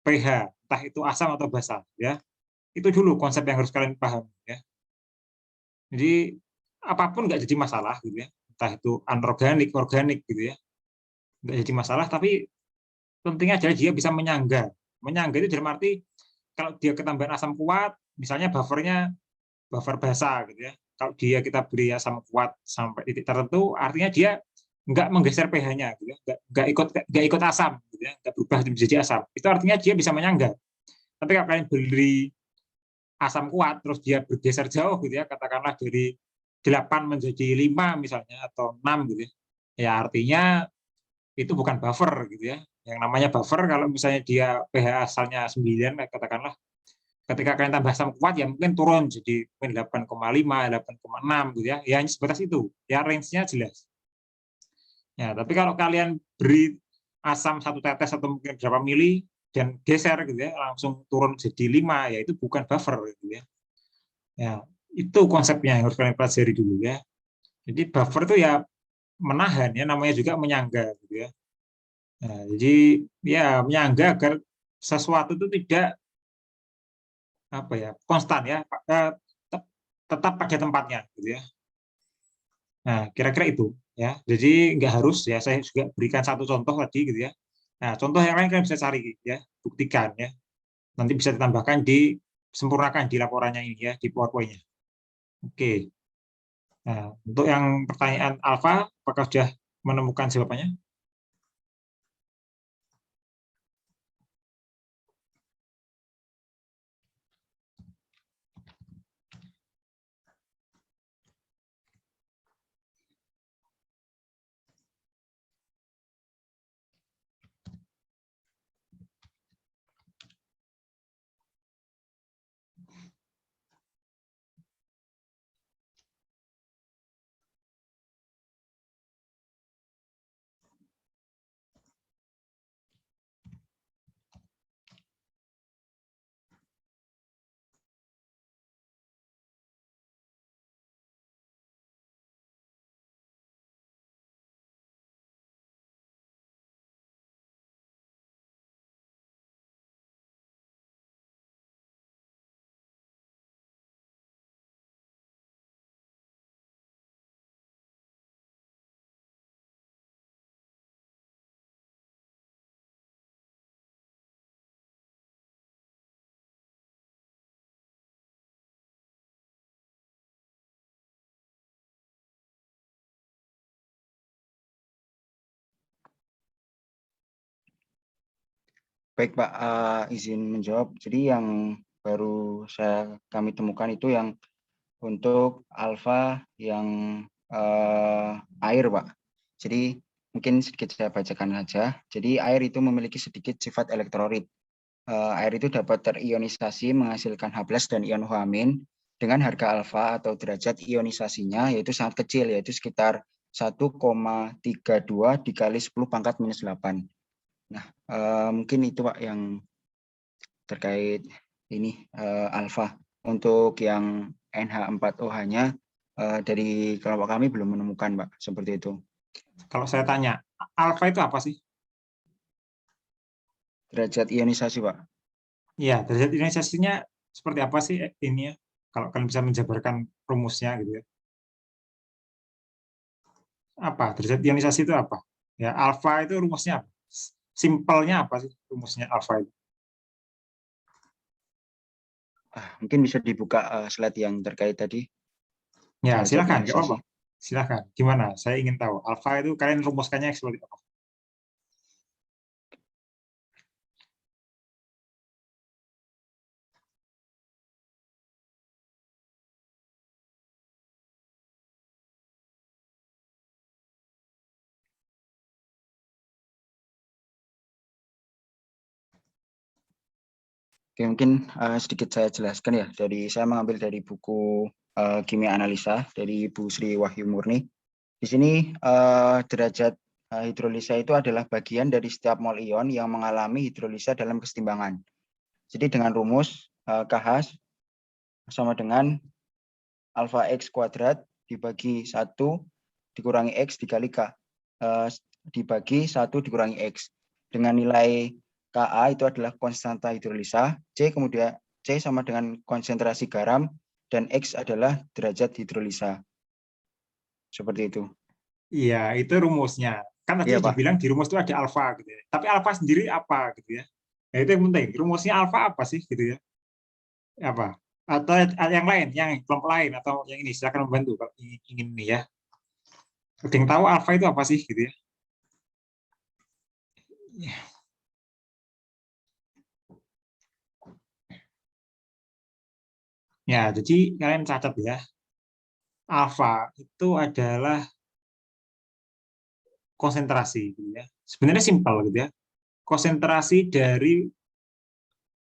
pH, entah itu asam atau basa ya. Itu dulu konsep yang harus kalian paham ya. Jadi apapun nggak jadi masalah gitu ya. Entah itu anorganik, organik gitu ya. Nggak jadi masalah, tapi pentingnya adalah dia bisa menyangga. Menyangga itu dalam arti kalau dia ketambahan asam kuat, misalnya buffernya buffer basa gitu ya. Kalau dia kita beri asam kuat sampai titik tertentu, artinya dia nggak menggeser pH-nya, gitu ya. nggak ikut asam, gitu ya. Nggak berubah menjadi asam. Itu artinya dia bisa menyangga. Tapi kalau kalian beri asam kuat, terus dia bergeser jauh, gitu ya, katakanlah dari 8 menjadi 5 misalnya, atau 6 gitu ya. Ya artinya itu bukan buffer gitu ya. Yang namanya buffer kalau misalnya dia pH asalnya 9, katakanlah ketika kalian tambah asam kuat ya mungkin turun jadi mungkin 8,5, 8,6 gitu ya. Ya sebatas itu. Ya range-nya jelas. Ya, tapi kalau kalian beri asam 1 tetes atau mungkin berapa mili dan geser gitu ya, langsung turun jadi 5, ya itu bukan buffer gitu ya. Ya, itu konsepnya yang harus kalian pelajari dulu ya. Jadi buffer itu ya menahan ya, namanya juga menyangga gitu ya. Nah, jadi ya menyangga agar sesuatu itu tidak apa ya, konstan ya, tetap pada tempatnya gitu ya. Nah, kira-kira itu ya. Jadi nggak harus ya, saya juga berikan satu contoh tadi gitu ya. Nah, contoh yang lain kalian bisa cari ya, buktikan ya. Nanti bisa ditambahkan sempurnakan di laporannya ini ya, di PowerPoint-nya. Oke. Nah, untuk yang pertanyaan Alfa, apakah sudah menemukan jawabannya? Baik Pak, izin menjawab. Jadi yang baru kami temukan itu yang untuk alfa yang air Pak. Jadi mungkin sedikit saya bacakan saja. Jadi air itu memiliki sedikit sifat elektrolit. Air itu dapat terionisasi menghasilkan H+ dan ion OH- dengan harga alfa atau derajat ionisasinya yaitu sangat kecil, yaitu sekitar 1,32 dikali 10⁻⁻8. Nah, mungkin itu Pak yang terkait ini alfa. Untuk yang NH4OH-nya dari kelompok kami belum menemukan Pak, seperti itu. Kalau saya tanya, alfa itu apa sih? Derajat ionisasi Pak. Ya, derajat ionisasinya seperti apa sih ini ya? Kalau kalian bisa menjabarkan rumusnya gitu ya. Apa? Derajat ionisasi itu apa? Ya, alfa itu rumusnya apa? Simpelnya apa sih rumusnya alfa itu? Mungkin bisa dibuka slide yang terkait tadi. Ya, Derajat silakan, nggak ionisasi. apa-apa. Silakan. Gimana? Saya ingin tahu. Alfa itu kalian rumuskannya seperti apa? Oke, mungkin sedikit saya jelaskan ya. Saya mengambil dari buku Kimia Analisa dari Bu Sri Wahyu Murni. Di sini derajat hidrolisa itu adalah bagian dari setiap mol ion yang mengalami hidrolisa dalam kesetimbangan. Jadi dengan rumus KH sama dengan alfa X kuadrat dibagi 1 dikurangi X dikali K. Dibagi 1 dikurangi X. Dengan nilai Ka itu adalah konstanta hidrolisa, C kemudian C sama dengan konsentrasi garam, dan X adalah derajat hidrolisa. Seperti itu. Iya, itu rumusnya. Kan tadi Iya, Pak. dibilang di rumus itu ada alfa gitu ya. Tapi alfa sendiri apa gitu ya. Nah, itu yang penting. Rumusnya alfa apa sih gitu ya. Apa? Atau yang lain, yang kelompok lain atau yang ini silakan membantu kalau ingin ini ya. Ada yang tahu alfa itu apa sih gitu ya. Ya, jadi kalian catat ya. Alfa itu adalah konsentrasi gitu ya. Sebenarnya simpel gitu ya. Konsentrasi dari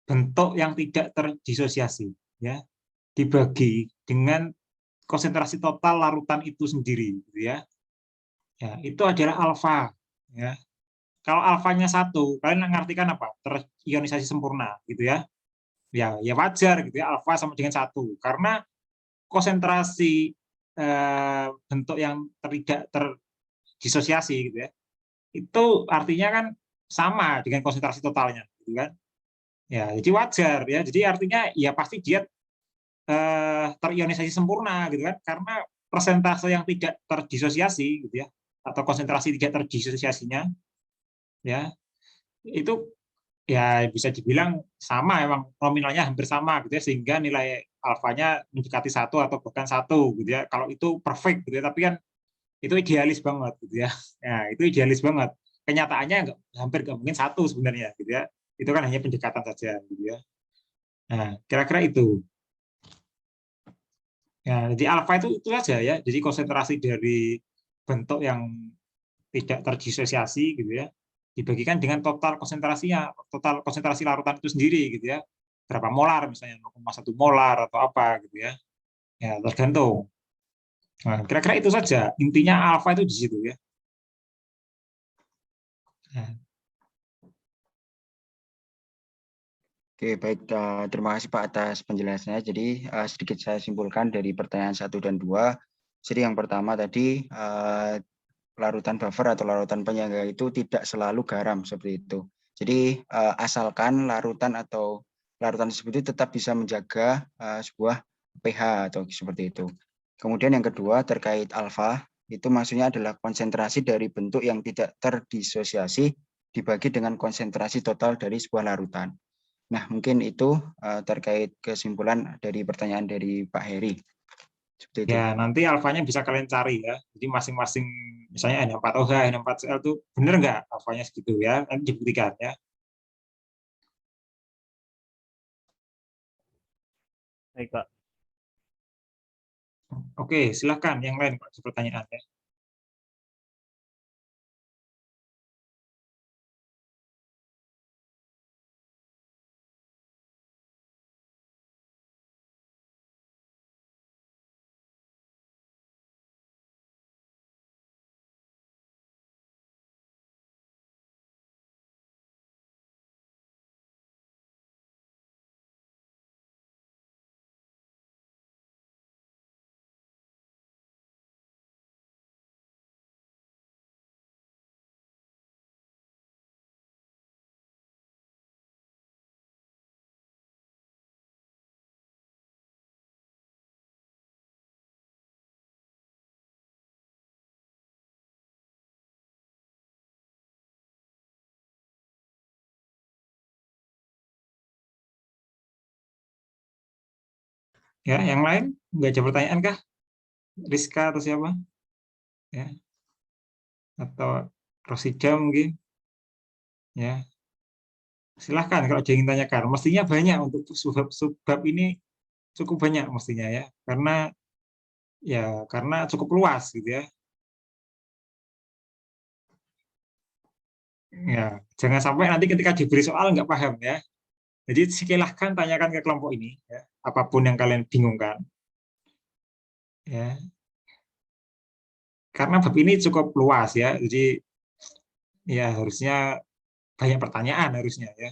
bentuk yang tidak terdisosiasi ya. Dibagi dengan konsentrasi total larutan itu sendiri gitu ya. Ya, itu adalah alfa ya. Kalau alfanya 1, kalian mengartikan apa? Terionisasi sempurna gitu ya. Ya wajar gitu ya, alfa sama dengan 1 karena konsentrasi bentuk yang tidak terdisosiasi gitu ya. Itu artinya kan sama dengan konsentrasi totalnya gitu kan. Ya, jadi wajar ya. Jadi artinya ya pasti dia terionisasi sempurna gitu kan karena persentase yang tidak terdisosiasi gitu ya atau konsentrasi tidak terdisosiasinya ya itu ya bisa dibilang sama, emang nominalnya hampir sama gitu ya sehingga nilai alfanya mendekati 1 atau bahkan 1 gitu ya. Kalau itu perfect gitu ya, tapi kan itu idealis banget gitu ya. Nah, itu idealis banget. Kenyataannya hampir nggak mungkin 1 sebenarnya gitu ya. Itu kan hanya pendekatan saja gitu ya. Nah, kira-kira itu. Ya, jadi alfa itu saja ya. Jadi konsentrasi dari bentuk yang tidak terdisosiasi gitu ya, dibagikan dengan total konsentrasinya, total konsentrasi larutan itu sendiri gitu ya. Berapa molar misalnya 0,1 molar atau apa gitu ya. Ya, tergantung. Nah, kira-kira itu saja. Intinya alfa itu di situ ya. Nah, Oke, baik. Terima kasih Pak atas penjelasannya. Jadi sedikit saya simpulkan dari pertanyaan 1 dan 2. Jadi yang pertama tadi larutan buffer atau larutan penyangga itu tidak selalu garam seperti itu. Jadi asalkan larutan atau larutan tersebut tetap bisa menjaga sebuah pH atau seperti itu. Kemudian yang kedua terkait alfa, itu maksudnya adalah konsentrasi dari bentuk yang tidak terdisosiasi dibagi dengan konsentrasi total dari sebuah larutan. Nah, mungkin itu terkait kesimpulan dari pertanyaan dari Pak Heri. Seperti itu. ya, nanti alfanya bisa kalian cari ya. Jadi masing-masing misalnya N4OH, N4Cl itu benar nggak alfanya segitu ya. Nanti dibuktikan ya. Baik, Pak. Oke, silakan yang lain Pak, ada pertanyaan ya. Ya, yang lain nggak ada pertanyaan kah? Rizka atau siapa? Ya. Atau Rosida mungkin? Ya. Silahkan kalau ada yang ingin tanyakan. Mestinya banyak untuk subbab ini cukup banyak mestinya ya. Karena cukup luas gitu ya. Ya, jangan sampai nanti ketika diberi soal nggak paham ya. Jadi silahkan tanyakan ke kelompok ini ya, apapun yang kalian bingungkan. Ya. Karena bab ini cukup luas ya. Jadi ya harusnya banyak pertanyaan harusnya ya.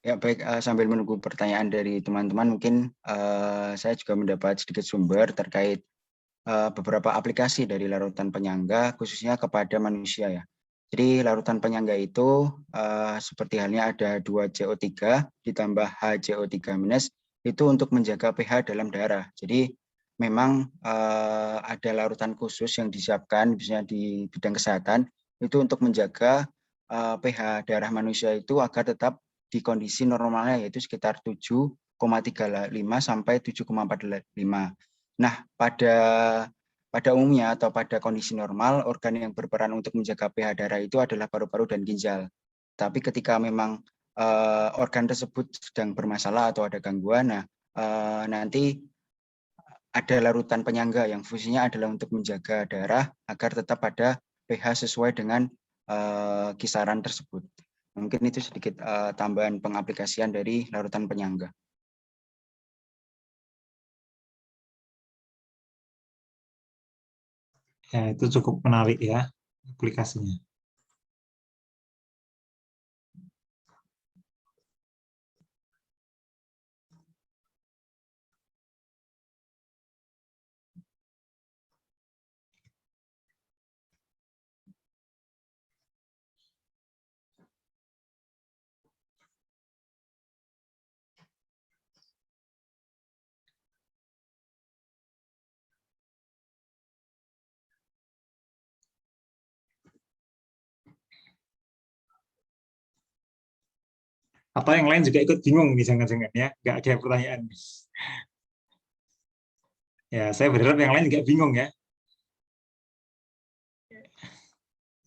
Ya, baik, sambil menunggu pertanyaan dari teman-teman, mungkin saya juga mendapat sedikit sumber terkait beberapa aplikasi dari larutan penyangga, khususnya kepada manusia ya. Jadi larutan penyangga itu seperti halnya ada 2CO3 ditambah HCO3- itu untuk menjaga pH dalam darah. Jadi memang ada larutan khusus yang disiapkan, misalnya di bidang kesehatan, itu untuk menjaga pH darah manusia itu agar tetap di kondisi normalnya, yaitu sekitar 7,35 sampai 7,45. Nah, pada umumnya atau pada kondisi normal, organ yang berperan untuk menjaga pH darah itu adalah paru-paru dan ginjal. Tapi ketika memang organ tersebut sedang bermasalah atau ada gangguan, nanti ada larutan penyangga yang fungsinya adalah untuk menjaga darah agar tetap pada pH sesuai dengan kisaran tersebut. Mungkin itu sedikit tambahan pengaplikasian dari larutan penyangga. Ya, itu cukup menarik ya aplikasinya. Atau yang lain juga ikut bingung nih, jangan-jangan ya, nggak ada pertanyaan. Ya, saya berharap yang lain nggak bingung ya.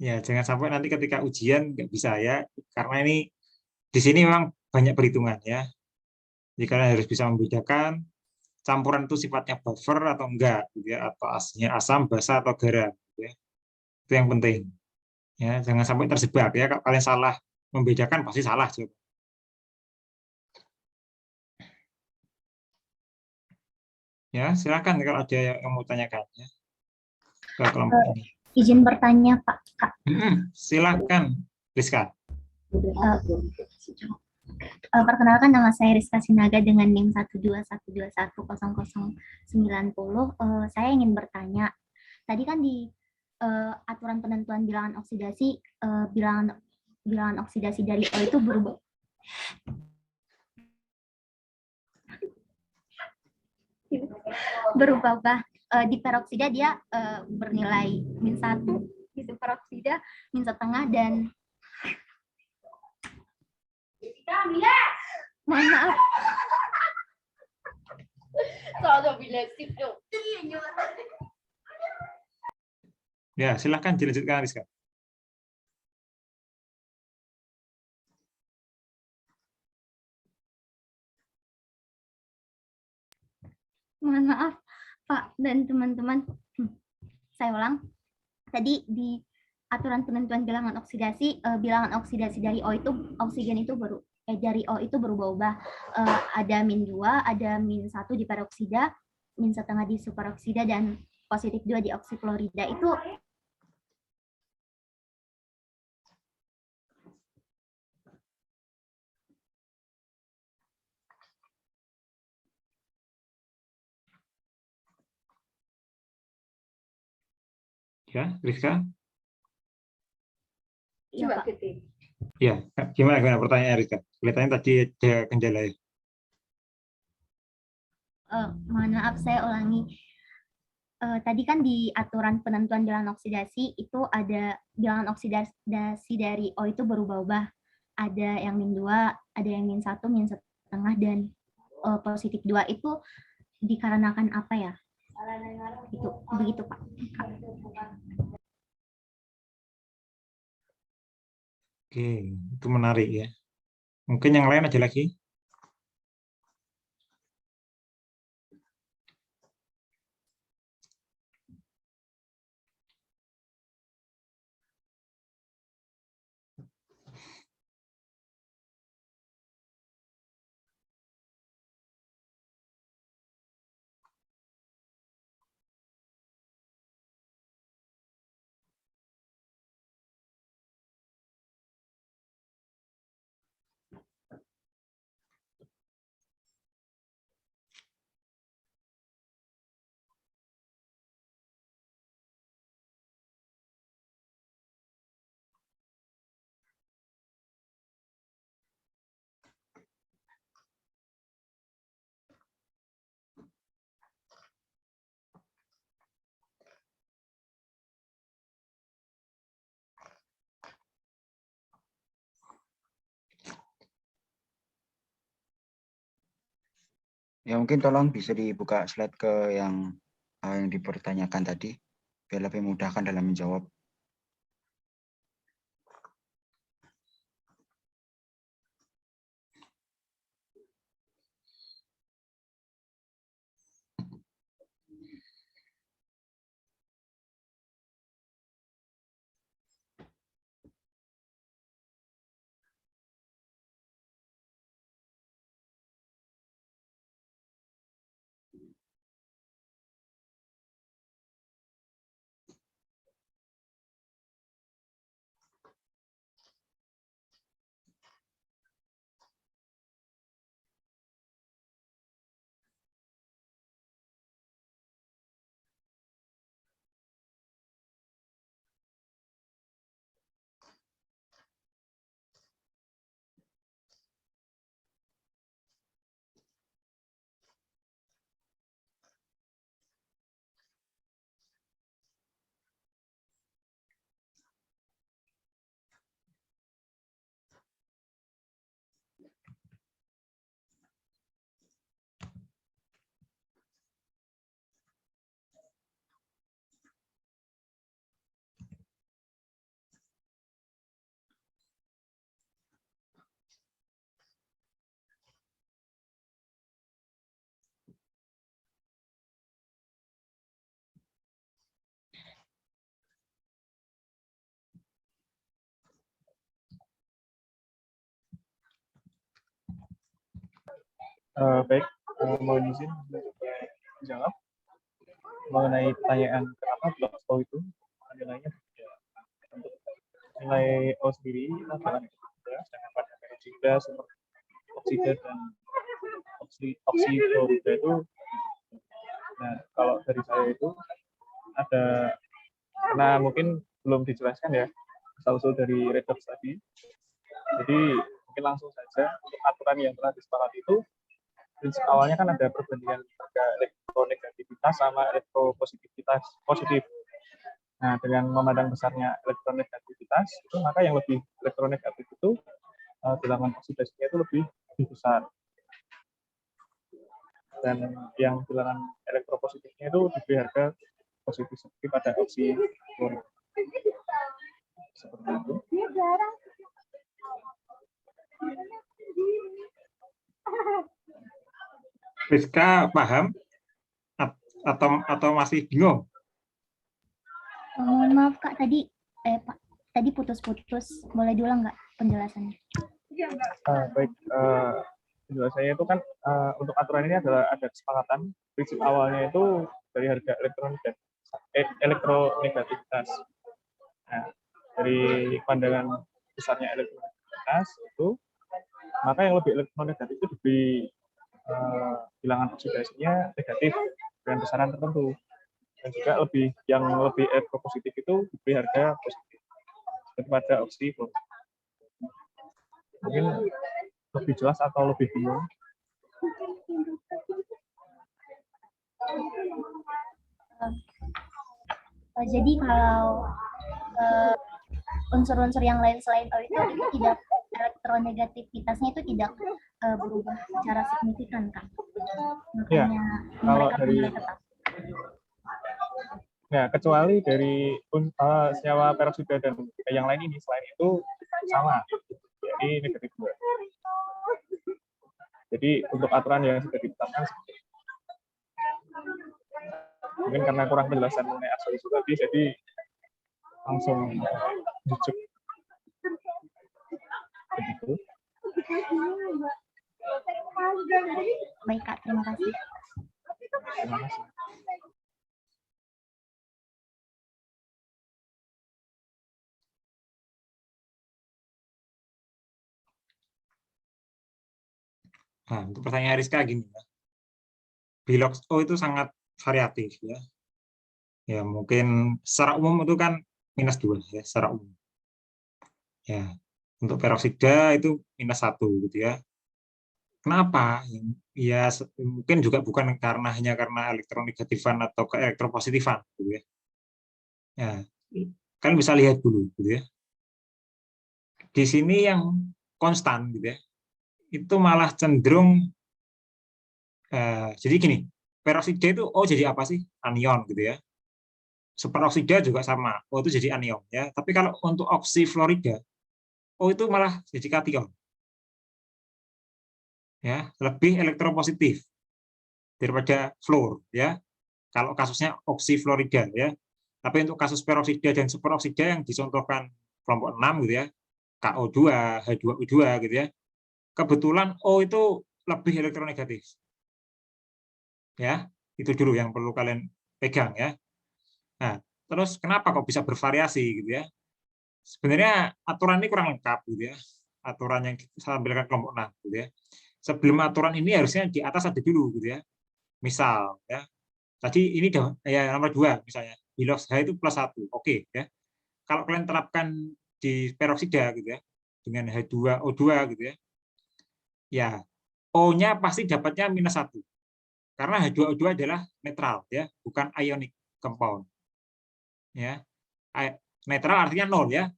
Ya, jangan sampai nanti ketika ujian nggak bisa ya, karena ini di sini memang banyak perhitungan ya. Jadi kalian harus bisa membedakan campuran itu sifatnya buffer atau enggak, gitu ya, atau aslinya asam, basa atau garam. Gitu ya. Itu yang penting. Ya, jangan sampai terjebak ya. Kalau kalian salah membedakan pasti salah juga. Ya, silakan kalau ada yang mau tanyakan ya ke kelompok ini. Izin bertanya, Pak. Kak. Silakan, Rizka. Perkenalkan, nama saya Rizka Sinaga dengan NIM 121210090. Saya ingin bertanya, tadi kan di aturan penentuan bilangan oksidasi, bilangan oksidasi dari O itu berubah di peroksida dia bernilai -1, di superoksida -1,5, dan Mohon maaf. Ya, silahkan dilanjutkan, Rizka. Mohon maaf, Pak dan teman-teman. Saya ulang. Tadi di aturan penentuan bilangan oksidasi, bilangan oksidasi dari O itu, oksigen itu dari O itu berubah-ubah. Ada -2, ada -1 di peroksida, -1,5 di superoksida, dan +2 di oksiklorida. Itu Ya, Rizka. ya, Pak. Ya, gimana pertanyaan Rizka? Kelihatannya tadi ada kendala ya. Mohon maaf, saya ulangi. Tadi kan di aturan penentuan bilangan oksidasi itu ada bilangan oksidasi dari O itu berubah-ubah. Ada yang -2, ada yang -1, -1,5, dan +2 itu dikarenakan apa ya? Itu begitu, Pak. Oke, itu menarik ya. Mungkin yang lain ada lagi? Ya mungkin tolong bisa dibuka slide ke yang dipertanyakan tadi, biar lebih memudahkan dalam menjawab. Baik, mohon izin dijawab mengenai pertanyaan kenapa blok O itu nilainya berbeda. Untuk nilai O sendiri adalah berbeda, sedangkan pada peroksida, superoksida, dan oksiklorida itu, nah kalau dari saya itu ada, karena mungkin belum dijelaskan ya asal-usul dari redox tadi, jadi mungkin langsung saja untuk aturan yang telah disepakati itu. Prinsip awalnya kan ada perbandingan harga elektronegativitas sama elektropositivitas positif. Nah, dengan memandang besarnya elektronegativitas, itu maka yang lebih elektronegatif itu bilangan oksidasinya itu lebih besar. Dan yang bilangan elektropositifnya itu diberi harga positif seperti pada oksifluorid. Seperti itu. Rizka paham atau masih bingung? Mohon maaf Kak, Pak, tadi putus-putus. Boleh diulang nggak penjelasannya? Baik, penjelasannya itu kan untuk aturan ini adalah ada kesepakatan. Prinsip awalnya itu dari harga elektronegativitas. Nah, dari pandangan besarnya elektronegativitas itu, maka yang lebih elektronegatif itu diberi bilangan oksidasinya negatif dengan besaran tertentu. Dan juga yang lebih elektropositif itu diberi harga positif daripada oksifluorid. Mungkin lebih jelas atau lebih bingung? Jadi kalau unsur-unsur yang lain selain O itu tidak, elektronegativitasnya itu tidak berubah secara signifikan, Kak. Makanya Ya, kalau mereka dari tetap. Ya, kecuali dari senyawa peroksida dan yang lain ini, selain itu sama, jadi negatif 2. Jadi untuk aturan yang sudah ditetapkan, mungkin karena kurang penjelasan mengenai asal usul tadi, jadi langsung jujuk. Begitu. Baik Kak, terima kasih. Terima kasih. Nah, untuk pertanyaan Rizka gini ya. Bilox O itu sangat variatif ya. Ya, mungkin secara umum itu kan -2 ya, secara umum. Ya, untuk peroksida itu -1 gitu ya. Kenapa? Ya mungkin juga bukan hanya karena elektronegatifan atau keelektropositifan gitu ya. Ya, kalian bisa lihat dulu gitu ya. Di sini yang konstan gitu ya. Itu malah cenderung jadi gini, peroksida itu O jadi apa sih? Anion gitu ya. Superoksida juga sama, O itu jadi anion ya. Tapi kalau untuk oksifluorida, O itu malah jadi kation. Ya, lebih elektropositif daripada fluor ya. Kalau kasusnya oksifluorida ya. Tapi untuk kasus peroksida dan superoksida yang dicontohkan kelompok 6 gitu ya, KO2, H2O2 gitu ya. Kebetulan O itu lebih elektronegatif. Ya, itu dulu yang perlu kalian pegang ya. Nah, terus kenapa kok bisa bervariasi gitu ya? Sebenarnya aturan ini kurang lengkap gitu ya. Aturan yang saya ambilkan kelompok 6 gitu ya. Sebelum aturan ini harusnya di atas ada dulu gitu ya. Misal ya. Tadi ini ya nomor 2 misalnya. Bilox H itu +1. Oke ya. Kalau kalian terapkan di peroksida gitu ya dengan H2O2 gitu ya. Ya, O-nya pasti dapatnya -1. Karena H2O2 adalah netral ya, bukan ionic compound. Ya. Netral artinya 0 ya.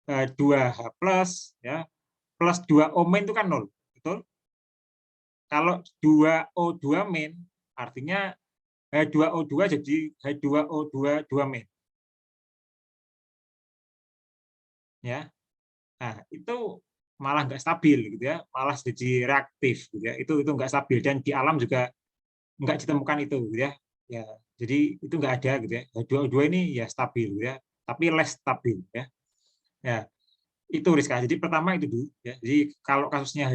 2H plus ya, plus 2O min itu kan 0, betul? Kalau 2O2 min artinya H2O2 jadi H2O2 2 min. Ya. Nah, itu malah nggak stabil gitu ya, malah jadi reaktif gitu ya. Itu nggak stabil dan di alam juga nggak ditemukan itu gitu ya. Ya, jadi itu nggak ada gitu ya. H2O2 ini ya stabil gitu ya, tapi less stabil ya. Ya, itu Rizka. Jadi pertama itu dulu ya. Jadi kalau kasusnya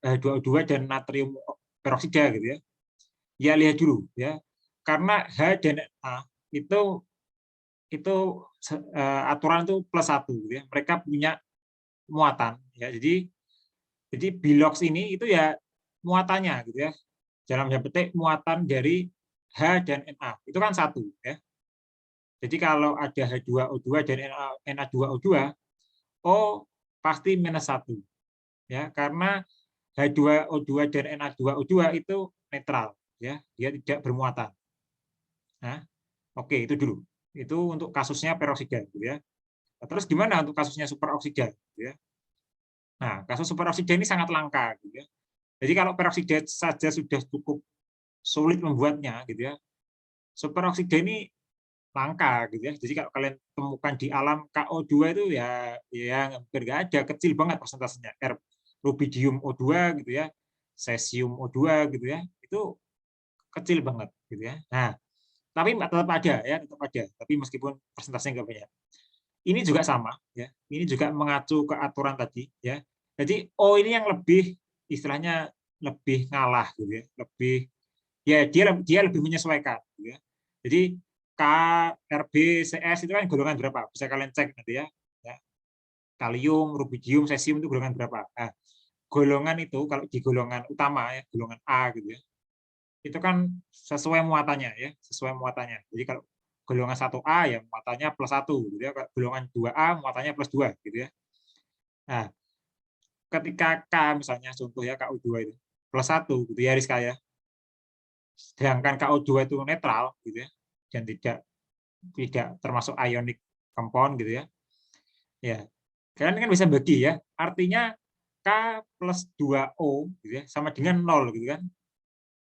H2O2 dan natrium peroksida gitu ya. Ya lihat dulu ya. Karena H dan Na itu aturan itu +1 gitu ya. Mereka punya muatan ya. Jadi Bilox ini itu ya muatannya gitu ya. Dalam petik muatan dari H dan Na itu kan 1 ya. Jadi kalau ada H2O2 dan Na2O2, O pasti -1 ya, karena H2O2 dan Na2O2 itu netral ya, dia tidak bermuatan. Nah, oke itu dulu. Itu untuk kasusnya peroksida gitu ya. Terus gimana untuk kasusnya superoksida gitu ya? Nah, kasus superoksida ini sangat langka, gitu ya. Jadi kalau peroksida saja sudah cukup sulit membuatnya, gitu ya. Superoksida ini langka, gitu ya. Jadi kalau kalian temukan di alam KO2 itu ya hampir nggak ada, kecil banget persentasenya. Rubidium O2 gitu ya, cesium O2 gitu ya, itu kecil banget, gitu ya. Nah, tapi tetap ada ya, tetap ada. Tapi meskipun persentasenya nggak banyak. Ini juga sama, ya. Ini juga mengacu ke aturan tadi, ya. Jadi O ini yang lebih istilahnya lebih ngalah, gitu ya. Lebih ya dia lebih menyesuaikan, gitu ya. Jadi K, Rb, Cs itu kan golongan berapa? Bisa kalian cek nanti ya. Kalium, rubidium, cesium itu golongan berapa? Nah, golongan itu kalau di golongan utama ya, golongan A gitu ya. Itu kan sesuai muatannya ya, sesuai muatannya. Jadi kalau golongan 1A ya muatannya +1 gitu ya. Golongan 2A muatannya +2 gitu ya. Nah, ketika K misalnya contoh ya KO2 itu +1 gitu ya Rizka ya. Sedangkan KO2 itu netral gitu ya dan tidak termasuk ionic compound gitu ya. Ya. Kalian kan bisa bagi ya. Artinya K plus 2O gitu ya, sama dengan 0 gitu kan.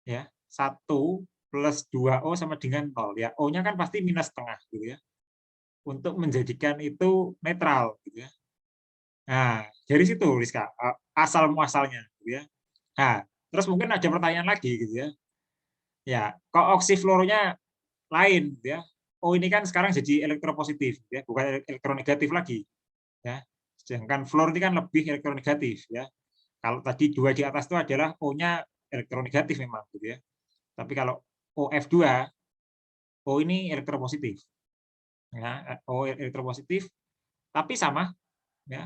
Ya, 1 plus 2O sama dengan 0 ya. O-nya kan pasti minus setengah gitu ya. Untuk menjadikan itu netral gitu ya. Nah, dari situ Rizka, asal muasalnya gitu ya. Nah, terus mungkin ada pertanyaan lagi gitu ya. Ya, kooksifluornya lain gitu ya. O ini kan sekarang jadi elektropositif ya, bukan elektronegatif lagi ya. Sedangkan fluor ini kan lebih elektronegatif ya. Kalau tadi 2 di atas itu adalah O-nya elektronegatif memang gitu ya. Tapi kalau OF2, O ini elektropositif. Ya, O elektropositif tapi sama ya.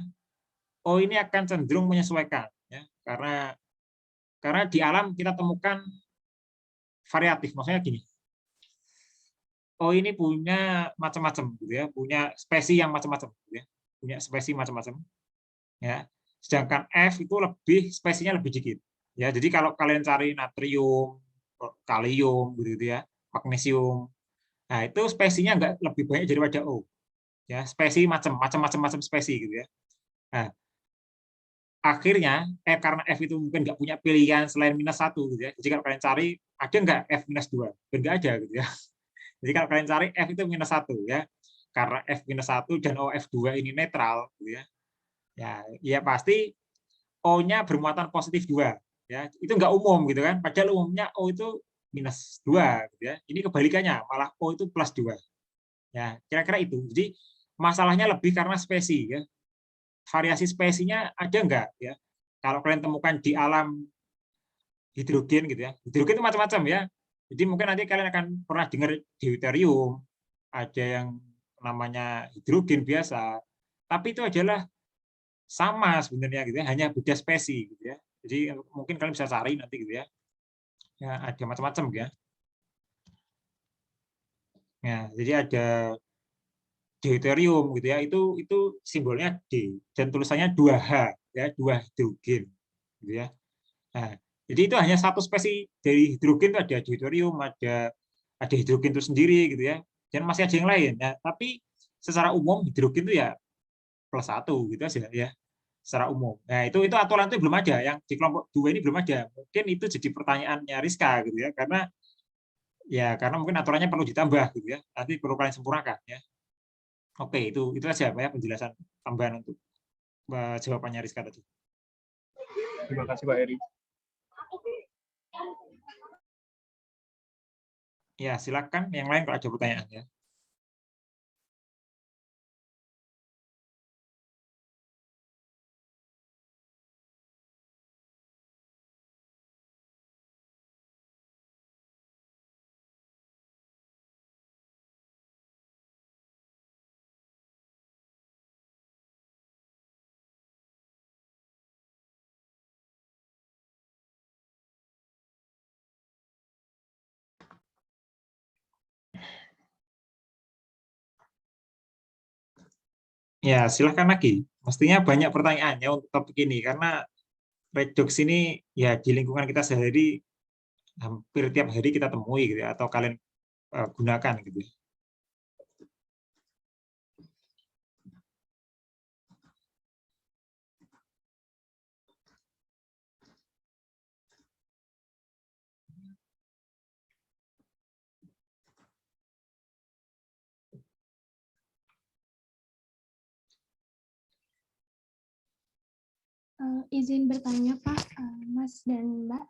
O ini akan cenderung menyesuaikan ya, karena di alam kita temukan variatif. Maksudnya gini. O ini punya macam-macam gitu ya, punya spesies yang macam-macam gitu ya. Punya spesies macam-macam. Ya. Sedangkan F itu spesiesnya lebih dikit. Ya, jadi kalau kalian cari natrium, kalium gitu ya, magnesium. Nah, itu spesiesnya nggak lebih banyak daripada O. Ya, spesies macam-macam spesies gitu ya. Nah, akhirnya karena F itu mungkin nggak punya pilihan selain -1 gitu ya. Jadi kalau kalian cari ada nggak F-2? Nggak ada gitu ya. Jadi kalau kalian cari F itu -1 ya. Karena F-1 dan OF2 ini netral gitu ya. Ya pasti O-nya bermuatan positif 2 ya. Itu nggak umum gitu kan. Padahal umumnya O itu -2 gitu ya. Ini kebalikannya, malah O itu +2. Ya, kira-kira itu. Jadi masalahnya lebih karena spesies ya. Variasi spesiesnya ada enggak ya? Kalau kalian temukan di alam hidrogen gitu ya. Hidrogen itu macam-macam ya. Jadi mungkin nanti kalian akan pernah dengar deuterium, ada yang namanya hidrogen biasa. Tapi itu adalah sama sebenarnya gitu ya, hanya beda spesies gitu ya. Jadi mungkin kalian bisa cari nanti gitu ya. Ya ada macam-macam ya. Ya, jadi ada deuterium gitu ya, itu simbolnya D dan tulisannya 2H ya, 2 hidrogen gitu ya. Nah, jadi itu hanya satu spesies dari hidrogen itu ada deuterium, ada hidrogen itu sendiri gitu ya. Dan masih ada yang lain ya, tapi secara umum hidrogen itu ya +1 gitu aja ya. Secara umum. Nah, itu aturan itu belum ada, yang di kelompok 2 ini belum ada. Mungkin itu jadi pertanyaannya Rizka gitu ya, karena mungkin aturannya perlu ditambah gitu ya. Nanti perlu kalian sempurnakan ya. Oke, itu aja Pak ya penjelasan tambahan untuk jawabannya Rizka tadi. Terima kasih Pak Eri. Ya, silakan yang lain kalau ada pertanyaan ya. Ya, silakan lagi. Mestinya banyak pertanyaannya untuk topik ini karena redox ini ya di lingkungan kita sehari hampir tiap hari kita temui gitu ya, atau kalian gunakan gitu. Izin bertanya Pak, Mas dan Mbak.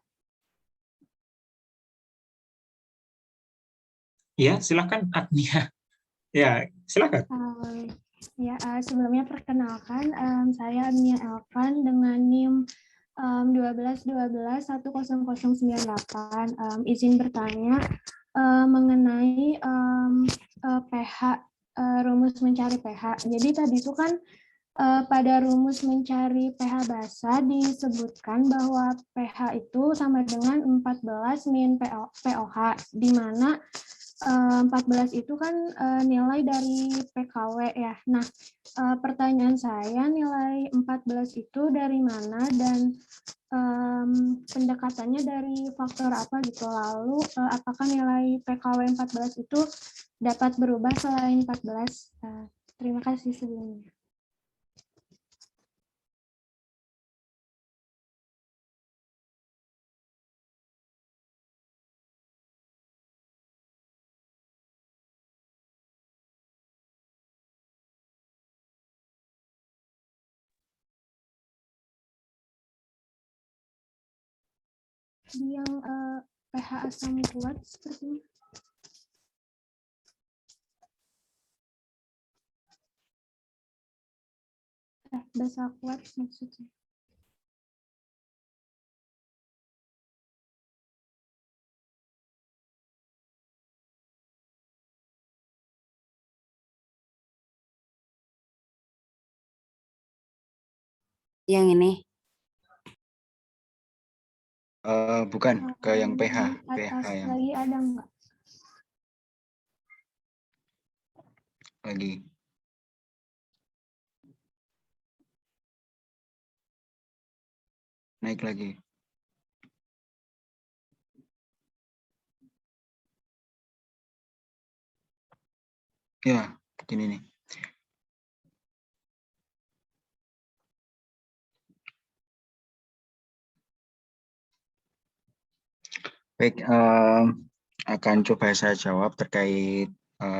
Ya, silakan Agnia. Ya, silakan. Ya, sebelumnya perkenalkan, saya Agnia Elvan dengan NIM 1212-10098. Izin bertanya mengenai pH, rumus mencari pH. Jadi tadi itu kan pada rumus mencari pH basa disebutkan bahwa pH itu sama dengan 14 min pOH, di mana 14 itu kan nilai dari PKW ya. Nah, pertanyaan saya, nilai 14 itu dari mana dan pendekatannya dari faktor apa gitu. Lalu apakah nilai PKW 14 itu dapat berubah selain 14? Terima kasih sebelumnya. Yang pH asam kuat sepertinya. Basa kuat maksudnya. Yang ini. Bukan, ke yang pH. Atas pH yang lagi ada nggak? lagi. Naik lagi. Ya, begini nih. Baik, akan coba saya jawab terkait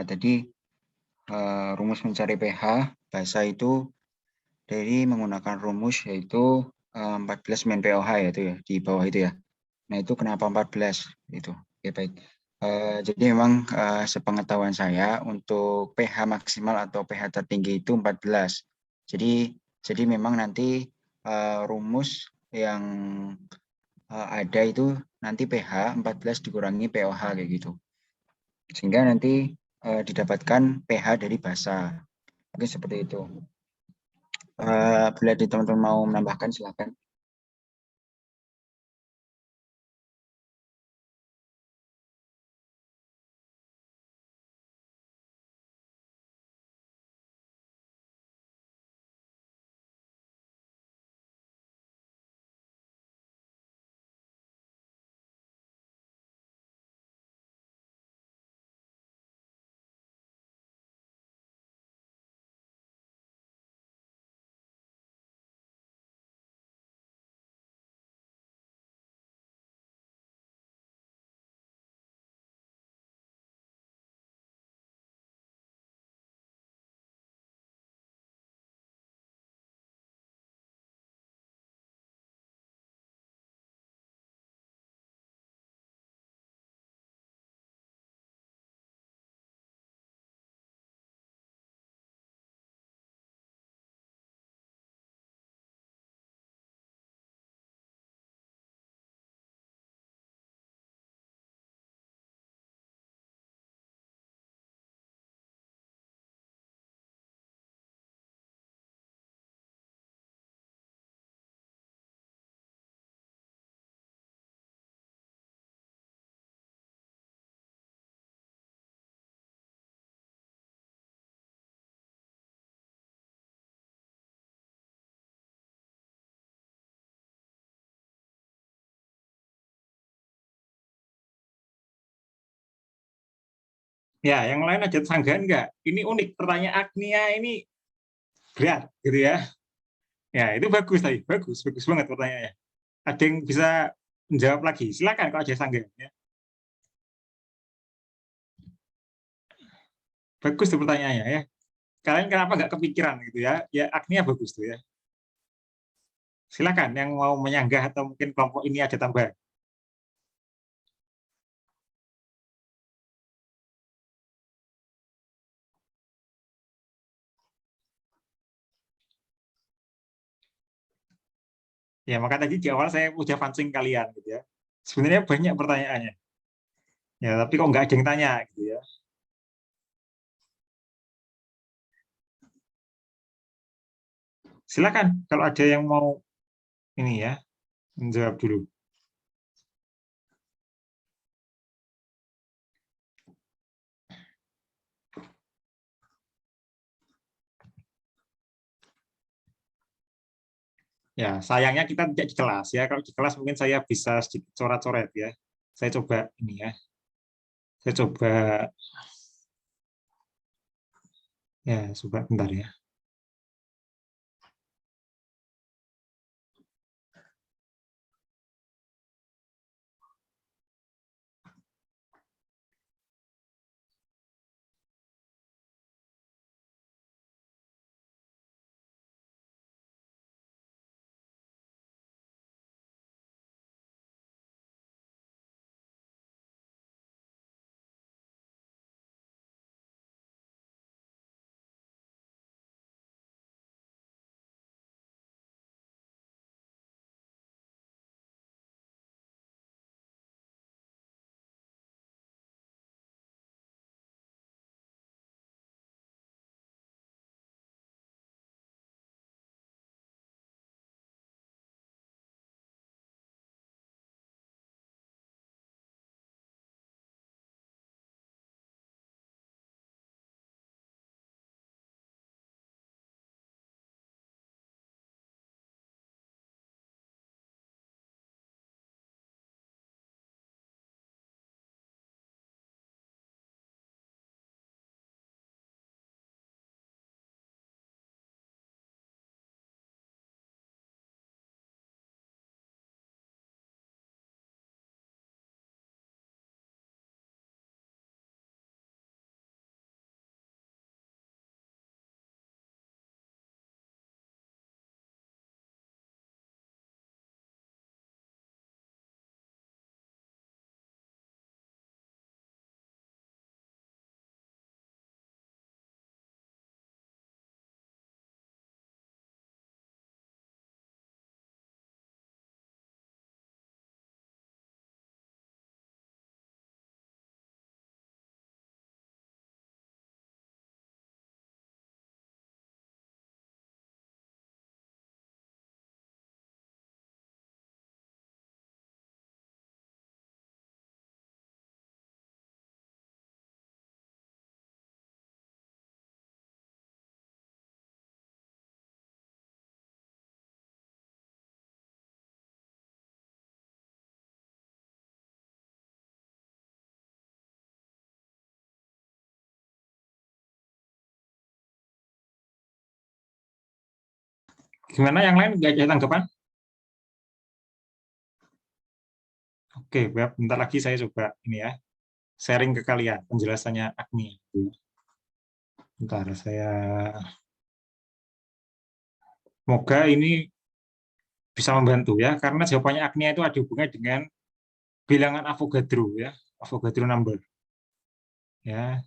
tadi rumus mencari pH basa itu dari menggunakan rumus yaitu 14 min pOH yaitu ya di bawah itu ya. Nah itu kenapa 14 itu? Oke baik. Jadi memang sepengetahuan saya untuk pH maksimal atau pH tertinggi itu 14. Jadi memang nanti rumus yang ada itu nanti pH 14 dikurangi pOH kayak gitu. Sehingga nanti didapatkan pH dari basa. Mungkin seperti itu. Bila di teman-teman mau menambahkan silakan. Ya, yang lain ada tanggapan enggak? Ini unik, pertanyaan Agnia ini berat, gitu ya. Ya, itu bagus tadi, bagus banget pertanyaannya. Ada yang bisa menjawab lagi? Silakan kalau ada tanggapan. Ya. Bagus tuh pertanyaannya ya. Kalian kenapa nggak kepikiran gitu ya? Ya Agnia bagus tuh ya. Silakan yang mau menyanggah atau mungkin kelompok ini ada tambahan. Ya, maka tadi di awal saya udah pancing kalian gitu ya. Sebenarnya banyak pertanyaannya. Ya, tapi kok nggak ada yang tanya gitu ya. Silakan kalau ada yang mau ini ya, menjawab dulu. Ya, sayangnya kita tidak di kelas ya. Kalau di kelas mungkin saya bisa sedikit coret-coret ya. Saya coba ini ya. Saya coba coba bentar ya. Gimana yang lain nggak ada tanggapan? Oke, bentar lagi saya coba ini ya, sharing ke kalian penjelasannya Agni. Bentar, semoga ini bisa membantu ya, karena jawabannya Agni itu ada hubungannya dengan bilangan Avogadro ya, Avogadro number. Ya,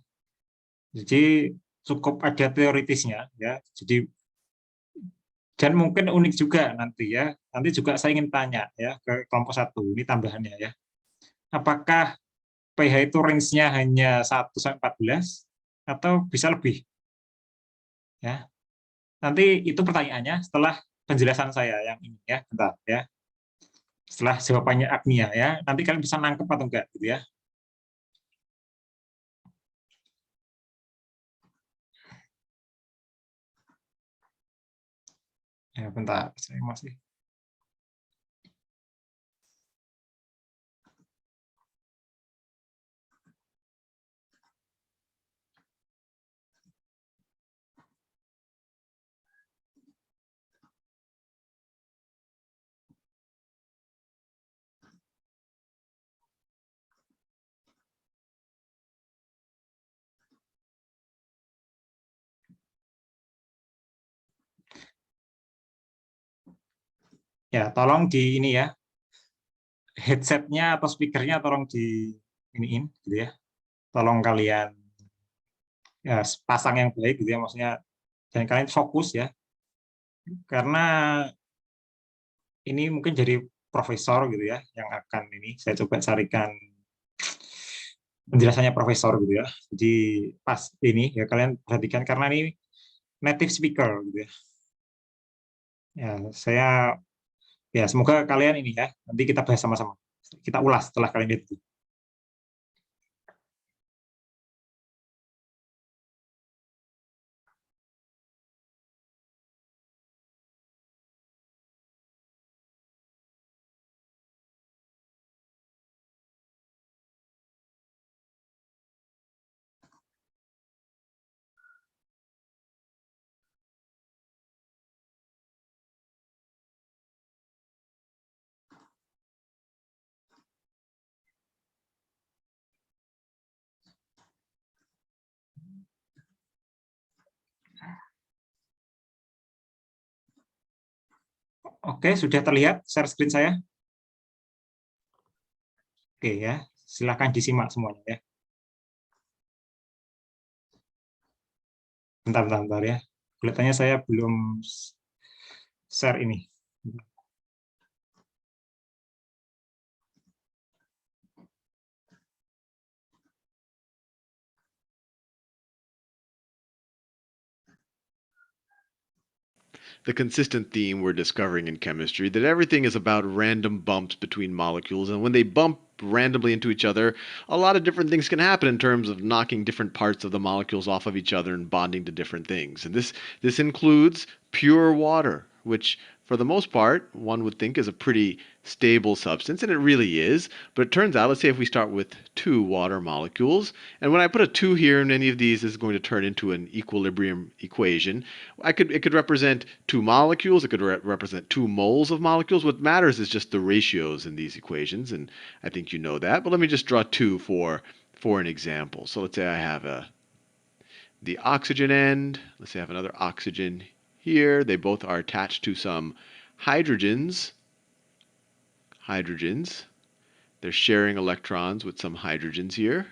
jadi cukup ada teoritisnya ya. Jadi dan mungkin unik juga nanti ya. Nanti juga saya ingin tanya ya ke kelompok satu, ini tambahannya ya. Apakah pH itu range-nya hanya 1 sampai 14 atau bisa lebih? Ya. Nanti itu pertanyaannya setelah penjelasan saya yang ini ya, bentar ya. Setelah jawabannya Agnia ya, nanti kalian bisa nangkep atau enggak gitu ya. Ya, bentar, saya masih Ya, tolong di ini ya, headsetnya atau speakernya tolong di iniin gitu ya. Tolong kalian ya pasang yang baik gitu ya, maksudnya dan kalian fokus ya, karena ini mungkin jadi profesor gitu ya yang akan ini saya coba carikan penjelasannya profesor gitu ya. Jadi pas ini ya kalian perhatikan karena ini native speaker gitu ya. Ya, saya ya semoga kalian ini ya nanti kita bahas sama-sama. Kita ulas setelah kalian lihat itu. Oke, sudah terlihat share screen saya? Oke ya, silakan disimak semuanya ya. Bentar ya. Kelihatannya saya belum share ini. The consistent theme we're discovering in chemistry, that everything is about random bumps between molecules, and when they bump randomly into each other, a lot of different things can happen in terms of knocking different parts of the molecules off of each other and bonding to different things. And this includes pure water, which for the most part, one would think is a pretty stable substance, and it really is. But it turns out, let's say if we start with 2 water molecules, and when I put a 2 here in any of these, this is going to turn into an equilibrium equation. It could represent 2 molecules, it could represent 2 moles of molecules. What matters is just the ratios in these equations, and I think you know that. But let me just draw 2 for an example. So let's say I have the oxygen end. Let's say I have another oxygen here. They both are attached to some hydrogens. They're sharing electrons with some hydrogens here.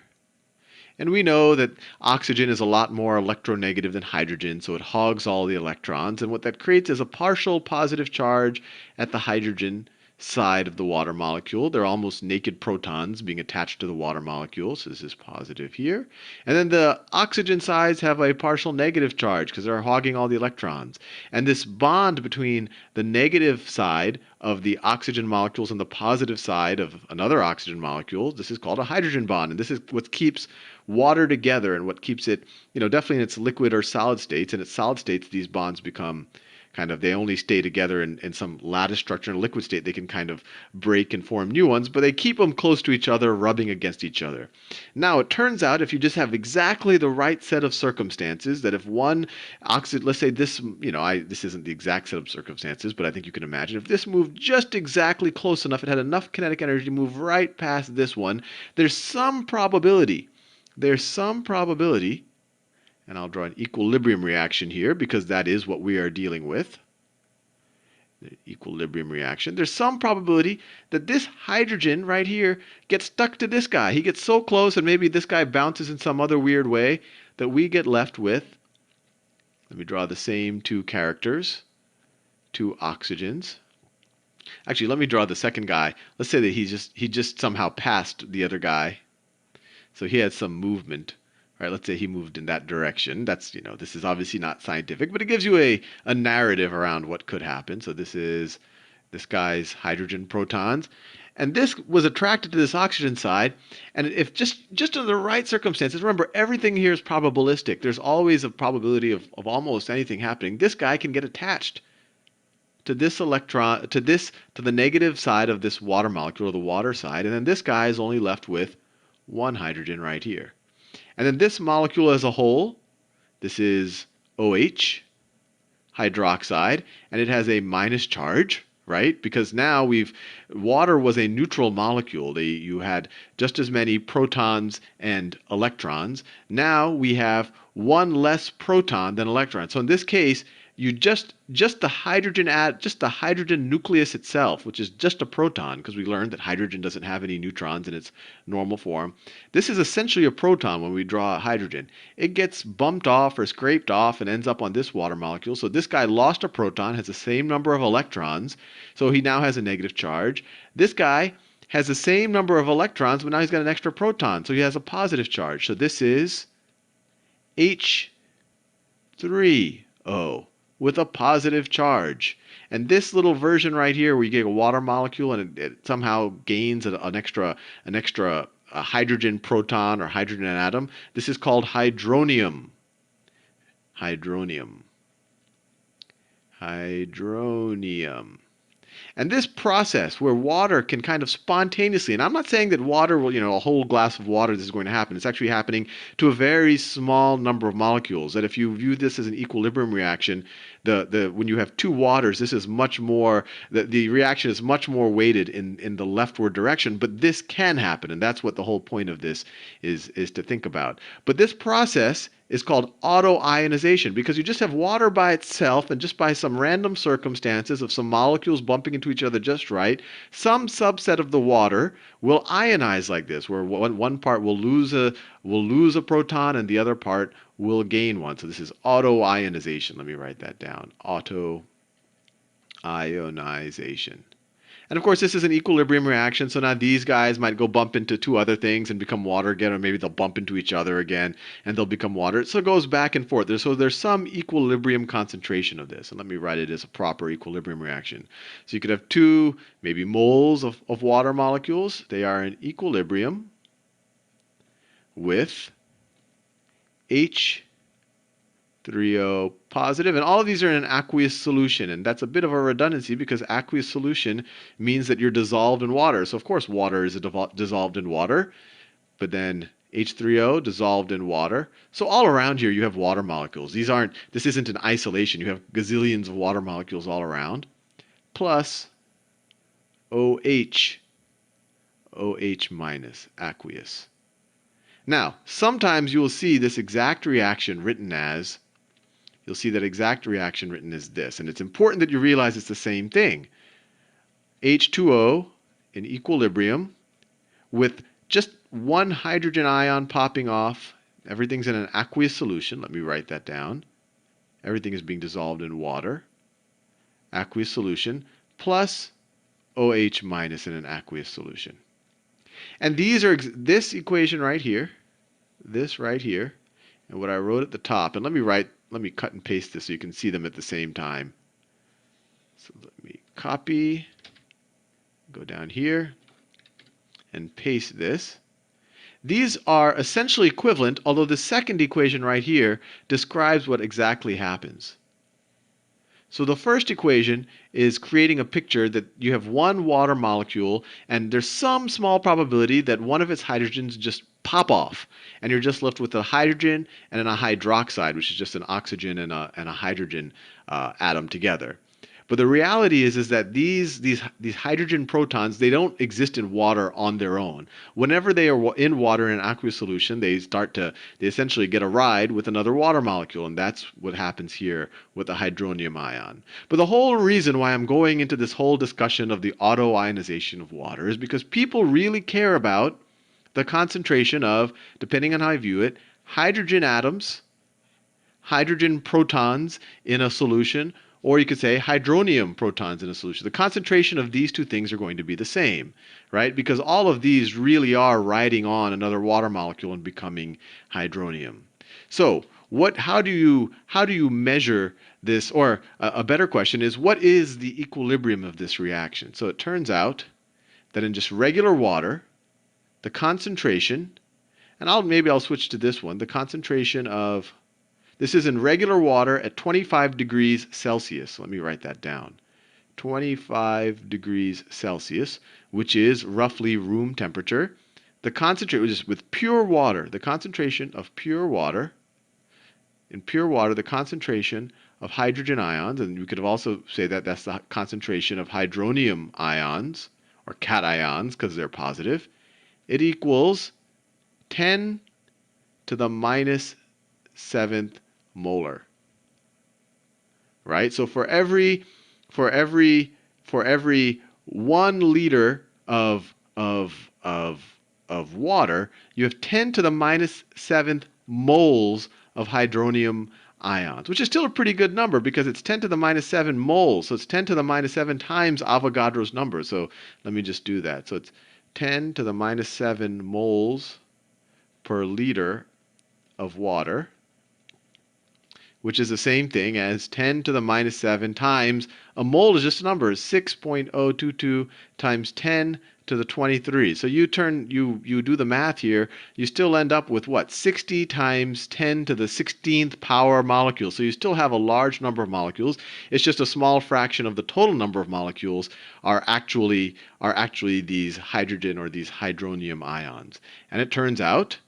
And we know that oxygen is a lot more electronegative than hydrogen, so it hogs all the electrons. And what that creates is a partial positive charge at the hydrogen side of the water molecule. They're almost naked protons being attached to the water molecule, so this is positive here. And then the oxygen sides have a partial negative charge because they're hogging all the electrons. And this bond between the negative side of the oxygen molecules and the positive side of another oxygen molecule, this is called a hydrogen bond. And this is what keeps water together and what keeps it, definitely in its liquid or solid states. And its solid states, these bonds become they only stay together in some lattice structure. In a liquid state, they can kind of break and form new ones, but they keep them close to each other, rubbing against each other. Now, it turns out if you just have exactly the right set of circumstances, that if one oxygen, let's say this, this isn't the exact set of circumstances, but I think you can imagine, if this moved just exactly close enough, it had enough kinetic energy to move right past this one, there's some probability, and I'll draw an equilibrium reaction here because that is what we are dealing with. The equilibrium reaction. There's some probability that this hydrogen right here gets stuck to this guy. He gets so close and maybe this guy bounces in some other weird way that we get left with, let me draw the same 2 characters, 2 oxygens. Actually, let me draw the second guy. Let's say that he just somehow passed the other guy. So he had some movement. Right, let's say he moved in that direction. That's, this is obviously not scientific, but it gives you a narrative around what could happen. So this is this guy's hydrogen protons. And this was attracted to this oxygen side. And if just under the right circumstances, remember, everything here is probabilistic. There's always a probability of almost anything happening. This guy can get attached to this electron, to the negative side of this water molecule, or the water side. And then this guy is only left with 1 hydrogen right here. And then this molecule as a whole, this is OH, hydroxide, and it has a minus charge, right? Because now water was a neutral molecule. You had just as many protons and electrons. Now we have 1 less proton than electron. So in this case, you just the hydrogen nucleus itself, which is just a proton, because we learned that hydrogen doesn't have any neutrons in its normal form. This is essentially a proton when we draw hydrogen. It gets bumped off or scraped off and ends up on this water molecule. So this guy lost a proton, has the same number of electrons, so he now has a negative charge. This guy has the same number of electrons, but now he's got an extra proton, so he has a positive charge. So this is H3O with a positive charge. And this little version right here, where you get a water molecule and it somehow gains an extra hydrogen proton or hydrogen atom, this is called hydronium. Hydronium. Hydronium. And this process where water can kind of spontaneously, and I'm not saying that water will, a whole glass of water, this is going to happen. It's actually happening to a very small number of molecules. That if you view this as an equilibrium reaction, when you have two waters, this is much more, the reaction is much more weighted in the leftward direction, but this can happen, and that's what the whole point of this is to think about. But this process is called autoionization, because you just have water by itself, and just by some random circumstances of some molecules bumping into each other just right, some subset of the water will ionize like this, where one part will lose a proton and the other part will gain one. So this is autoionization. Let me write that down. Autoionization. And of course, this is an equilibrium reaction, so now these guys might go bump into two other things and become water again, or maybe they'll bump into each other again and they'll become water. So it goes back and forth. So there's some equilibrium concentration of this. And let me write it as a proper equilibrium reaction. So you could have two, maybe moles of water molecules. They are in equilibrium with H3O positive, and all of these are in an aqueous solution, and that's a bit of a redundancy because aqueous solution means that you're dissolved in water. So of course water is dissolved in water, but then H3O dissolved in water. So all around here you have water molecules. This isn't an isolation. You have gazillions of water molecules all around, plus OH minus, aqueous. Now, sometimes you will see this exact reaction written as, this, and it's important that you realize it's the same thing. H2O in equilibrium with just one hydrogen ion popping off. Everything's in an aqueous solution. Let me write that down. Everything is being dissolved in water. Aqueous solution plus OH minus in an aqueous solution. And these are this equation right here, this right here, and what I wrote at the top. And let me cut and paste this so you can see them at the same time. So let me copy, go down here, and paste this. These are essentially equivalent, although the second equation right here describes what exactly happens. So the first equation is creating a picture that you have one water molecule, and there's some small probability that one of its hydrogens just pop off, and you're just left with a hydrogen and then a hydroxide, which is just an oxygen and a hydrogen atom together. But the reality is that these hydrogen protons, they don't exist in water on their own. Whenever they are in water in an aqueous solution, they essentially get a ride with another water molecule, and that's what happens here with the hydronium ion. But the whole reason why I'm going into this whole discussion of the autoionization of water is because people really care about the concentration of, depending on how I view it, hydrogen atoms, hydrogen protons in a solution, or you could say hydronium protons in a solution. The concentration of these two things are going to be the same, right? Because all of these really are riding on another water molecule and becoming hydronium. So how do you measure this? Or a better question is, what is the equilibrium of this reaction? So it turns out that in just regular water, the concentration, and maybe I'll switch to this one, the concentration of, this is in regular water at 25 degrees Celsius. Let me write that down. 25 degrees Celsius, which is roughly room temperature. The concentration, which is with pure water, the concentration of pure water, in pure water, the concentration of hydrogen ions, and you could also say that that's the concentration of hydronium ions, or cations, because they're positive, it equals 10 to the minus 7th molar. right? So for every 1 liter of water, you have 10 to the minus 7th moles of hydronium ions, which is still a pretty good number because it's 10 to the minus 7 moles. So it's 10 to the minus 7 times Avogadro's number. So let me just do that. So it's 10 to the minus 7 moles per liter of water, which is the same thing as 10 to the minus 7 times, a mole is just a number, 6.022 times 10 to the 23. So you do the math here, you still end up with what? 60 times 10 to the 16th power molecules. So you still have a large number of molecules. It's just a small fraction of the total number of molecules are actually these hydrogen or these hydronium ions. And it turns out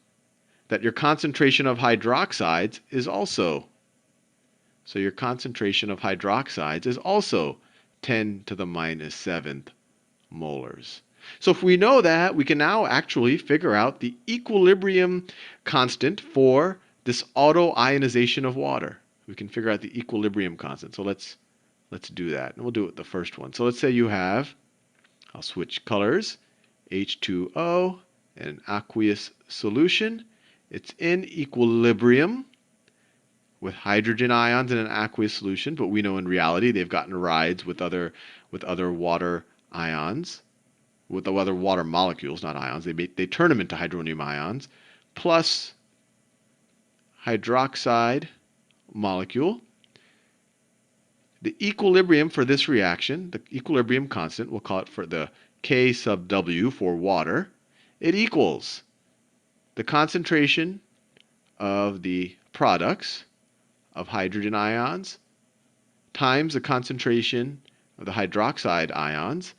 that your concentration of hydroxides is also, so your concentration of hydroxides is also 10 to the minus 7th molars. So if we know that, we can now actually figure out the equilibrium constant for this auto-ionization of water. We can figure out the equilibrium constant. So let's do that. And we'll do it with the first one. So let's say you have, I'll switch colors, H2O and an aqueous solution. It's in equilibrium with hydrogen ions in an aqueous solution, but we know in reality they've gotten rides with other water ions, with the other water molecules, not ions. They turn them into hydronium ions, plus hydroxide molecule. The equilibrium for this reaction, the equilibrium constant, we'll call it for the K sub W for water, it equals the concentration of the products of hydrogen ions times the concentration of the hydroxide ions.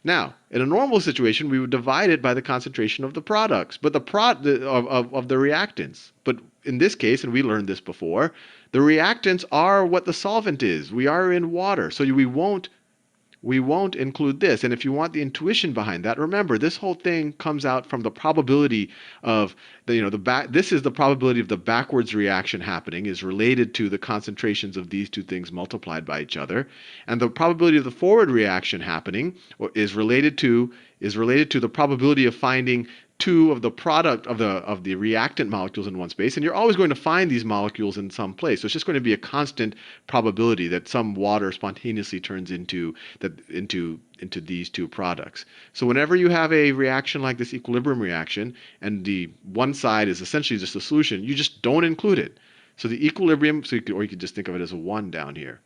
Now, in a normal situation, we would divide it by the concentration of the products, but the of the reactants. But in this case, and we learned this before, the reactants are what the solvent is. We are in water, so we won't include this. And if you want the intuition behind that, remember this whole thing comes out from the probability of this is the probability of the backwards reaction happening is related to the concentrations of these two things multiplied by each other, and the probability of the forward reaction happening is related to the probability of finding two of the product of the reactant molecules in one space, and you're always going to find these molecules in some place. So it's just going to be a constant probability that some water spontaneously turns into these two products. So whenever you have a reaction like this equilibrium reaction, and the one side is essentially just a solution, you just don't include it. So the equilibrium, or you could just think of it as a 1 down here.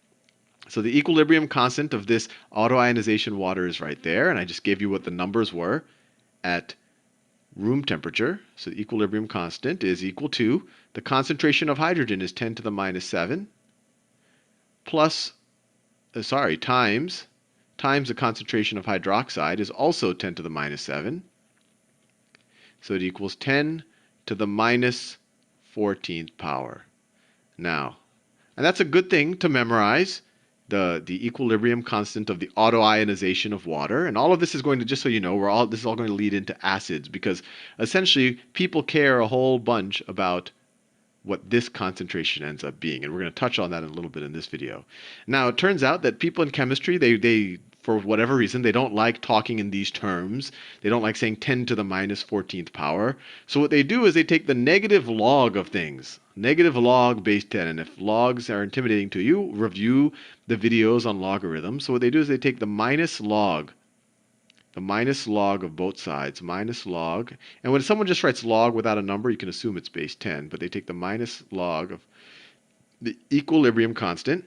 So the equilibrium constant of this autoionization water is right there, and I just gave you what the numbers were at room temperature. So the equilibrium constant is equal to the concentration of hydrogen is 10 to the minus 7 times the concentration of hydroxide is also 10 to the minus 7. So it equals 10 to the minus 14th power. Now, and that's a good thing to memorize, the equilibrium constant of the autoionization of water. And all of this is going to, just so you know, this is all going to lead into acids, because essentially people care a whole bunch about what this concentration ends up being. And we're going to touch on that in a little bit in this video. Now, it turns out that people in chemistry, they for whatever reason, they don't like talking in these terms. They don't like saying 10 to the minus 14th power. So what they do is they take the negative log of things, negative log base 10. And if logs are intimidating to you, review the videos on logarithms. So what they do is they take the minus log of both sides, minus log. And when someone just writes log without a number, you can assume it's base 10. But they take the minus log of the equilibrium constant.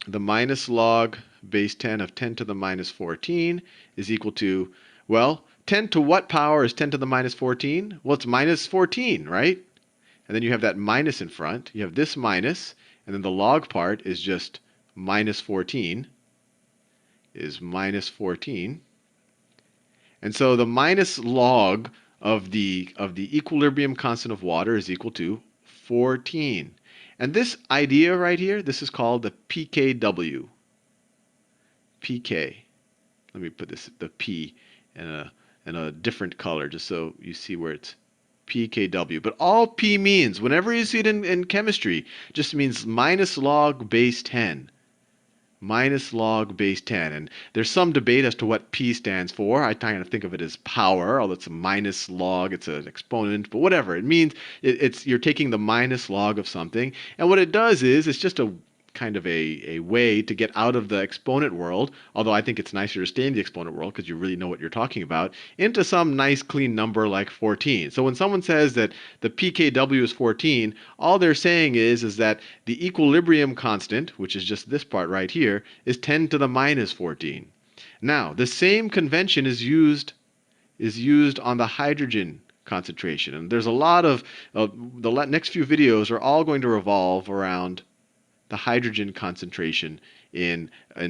The minus log base 10 of 10 to the minus 14 is equal to, well, 10 to what power is 10 to the minus 14? Well, it's minus 14, right? And then you have that minus in front. You have this minus, and then the log part is just minus 14, is minus 14. And so the minus log of the equilibrium constant of water is equal to 14. And this idea right here, this is called the pKw. pK. Let me put the P in a different color just so you see where it's pKw. But all P means, whenever you see it in chemistry, just means minus log base 10. minus log base 10. And there's some debate as to what P stands for. I kind of think of it as power, although it's a minus log, it's an exponent, but whatever. It means you're taking the minus log of something. And what it does is it's just a kind of a way to get out of the exponent world, although I think it's nicer to stay in the exponent world because you really know what you're talking about, into some nice clean number like 14. So when someone says that the pKw is 14, all they're saying is that the equilibrium constant, which is just this part right here, is 10 to the minus 14. Now, the same convention is used on the hydrogen concentration. And there's a lot of, the next few videos are all going to revolve around the hydrogen concentration in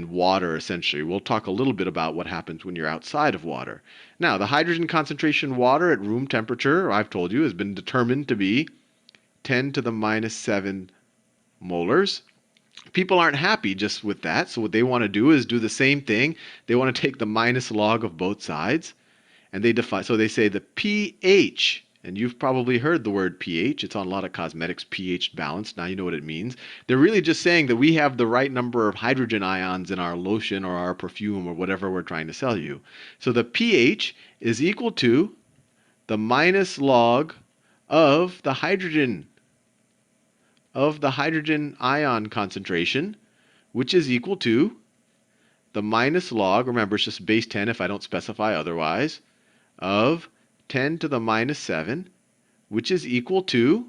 water, essentially. We'll talk a little bit about what happens when you're outside of water. Now, the hydrogen concentration in water at room temperature, I've told you, has been determined to be 10 to the minus 7 molars. People aren't happy just with that, so what they want to do is do the same thing. They want to take the minus log of both sides, and they define, so they say the pH, and you've probably heard the word pH. It's on a lot of cosmetics, pH balance. Now you know what it means. They're really just saying that we have the right number of hydrogen ions in our lotion or our perfume or whatever we're trying to sell you. So the pH is equal to the minus log of the hydrogen ion concentration, which is equal to the minus log, remember it's just base 10 if I don't specify otherwise, of 10 to the minus 7, which is equal to,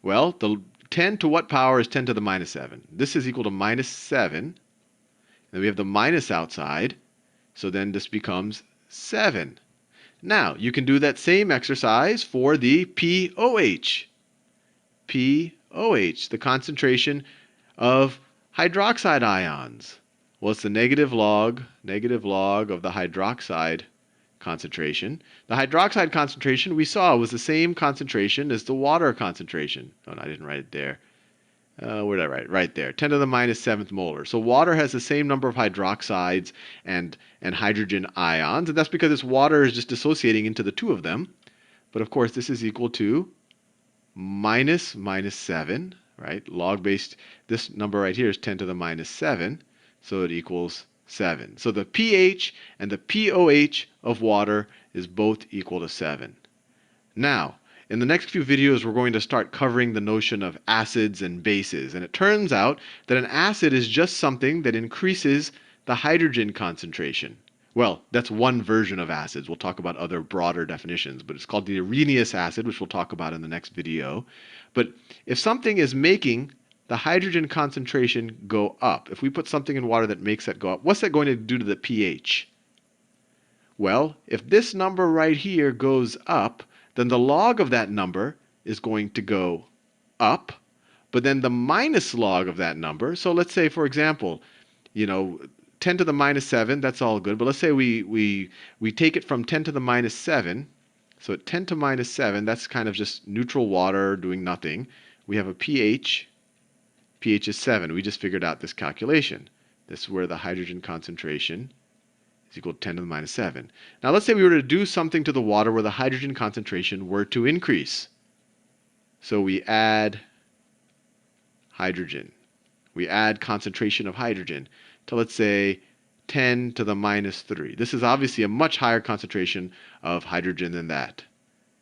well, the 10 to what power is 10 to the minus 7? This is equal to minus 7. Then we have the minus outside, so then this becomes 7. Now, you can do that same exercise for the POH. POH, the concentration of hydroxide ions. Well, it's the negative log of the hydroxide concentration. The hydroxide concentration we saw was the same concentration as the water concentration. Oh, no, I didn't write it there. Where did I write it? Right there, 10 to the minus 7th molar. So water has the same number of hydroxides and hydrogen ions, and that's because its water is just dissociating into the two of them. But of course, this is equal to minus 7, right? Log based, this number right here is 10 to the minus 7, so it equals 7. So the pH and the POH of water is both equal to 7. Now, in the next few videos, we're going to start covering the notion of acids and bases. And it turns out that an acid is just something that increases the hydrogen concentration. Well, that's one version of acids. We'll talk about other broader definitions, but it's called the Arrhenius acid, which we'll talk about in the next video. But if something is making the hydrogen concentration go up, if we put something in water that makes that go up, what's that going to do to the pH? Well, if this number right here goes up, then the log of that number is going to go up, but then the minus log of that number, so let's say, for example, 10 to the minus 7, that's all good, but let's say we take it from 10 to the minus 7, so at 10 to minus 7, that's kind of just neutral water doing nothing. We have a pH is 7. We just figured out this calculation. This is where the hydrogen concentration is equal to 10 to the minus 7. Now let's say we were to do something to the water where the hydrogen concentration were to increase. So we add hydrogen. We add concentration of hydrogen to, let's say, 10 to the minus 3. This is obviously a much higher concentration of hydrogen than that.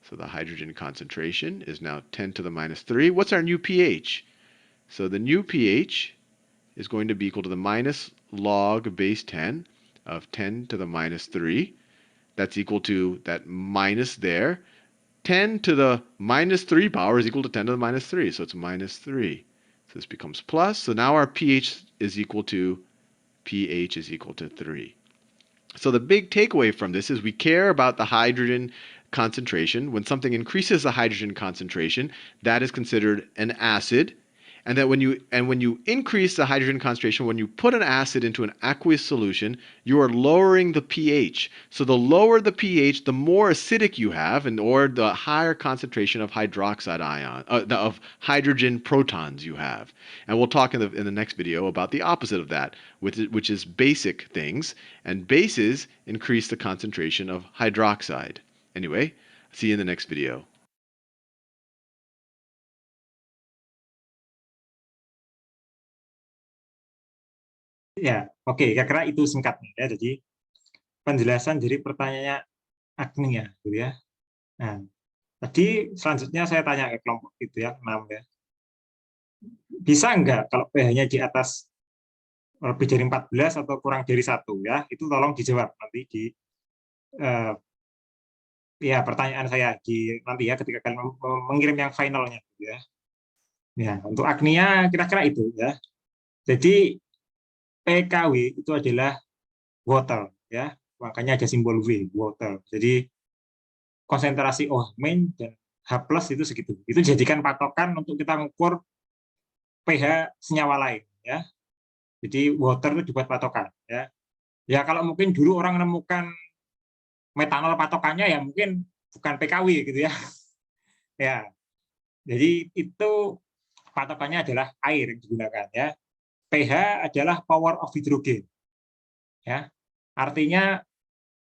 So the hydrogen concentration is now 10 to the minus 3. What's our new pH? So the new pH is going to be equal to the minus log base 10 of 10 to the minus 3. That's equal to that minus there. 10 to the minus 3 power is equal to 10 to the minus 3. So it's minus 3. So this becomes plus. So now our pH is equal to 3. So the big takeaway from this is we care about the hydrogen concentration. When something increases the hydrogen concentration, that is considered an acid. And that when you increase the hydrogen concentration, when you put an acid into an aqueous solution, you are lowering the pH. So the lower the pH, the more acidic you have, or the higher concentration of hydroxide ion, of hydrogen protons you have. And we'll talk in the next video about the opposite of that, which is basic things. And bases increase the concentration of hydroxide. Anyway, see you in the next video. Ya, oke, kira-kira itu singkatnya ya. Jadi penjelasan dari pertanyaannya Agnia, gitu ya. Nah, tadi selanjutnya saya tanya ke kelompok itu ya, 6 ya. Bisa enggak kalau pH-nya di atas lebih dari 14 atau kurang dari 1 ya? Itu tolong dijawab nanti di ya pertanyaan saya di nanti ya ketika kalian mengirim yang finalnya gitu ya. Ya, untuk Agnia kira-kira itu ya. Jadi PKW itu adalah water ya. Makanya ada simbol W, water. Jadi konsentrasi OH main dan H+ itu segitu. Itu jadikan patokan untuk kita mengukur pH senyawa lain ya. Jadi water itu dibuat patokan ya. Ya kalau mungkin dulu orang menemukan metanol patokannya ya mungkin bukan PKW gitu ya. Ya. Jadi itu patokannya adalah air yang digunakan ya. pH adalah power of hydrogen. Ya. Artinya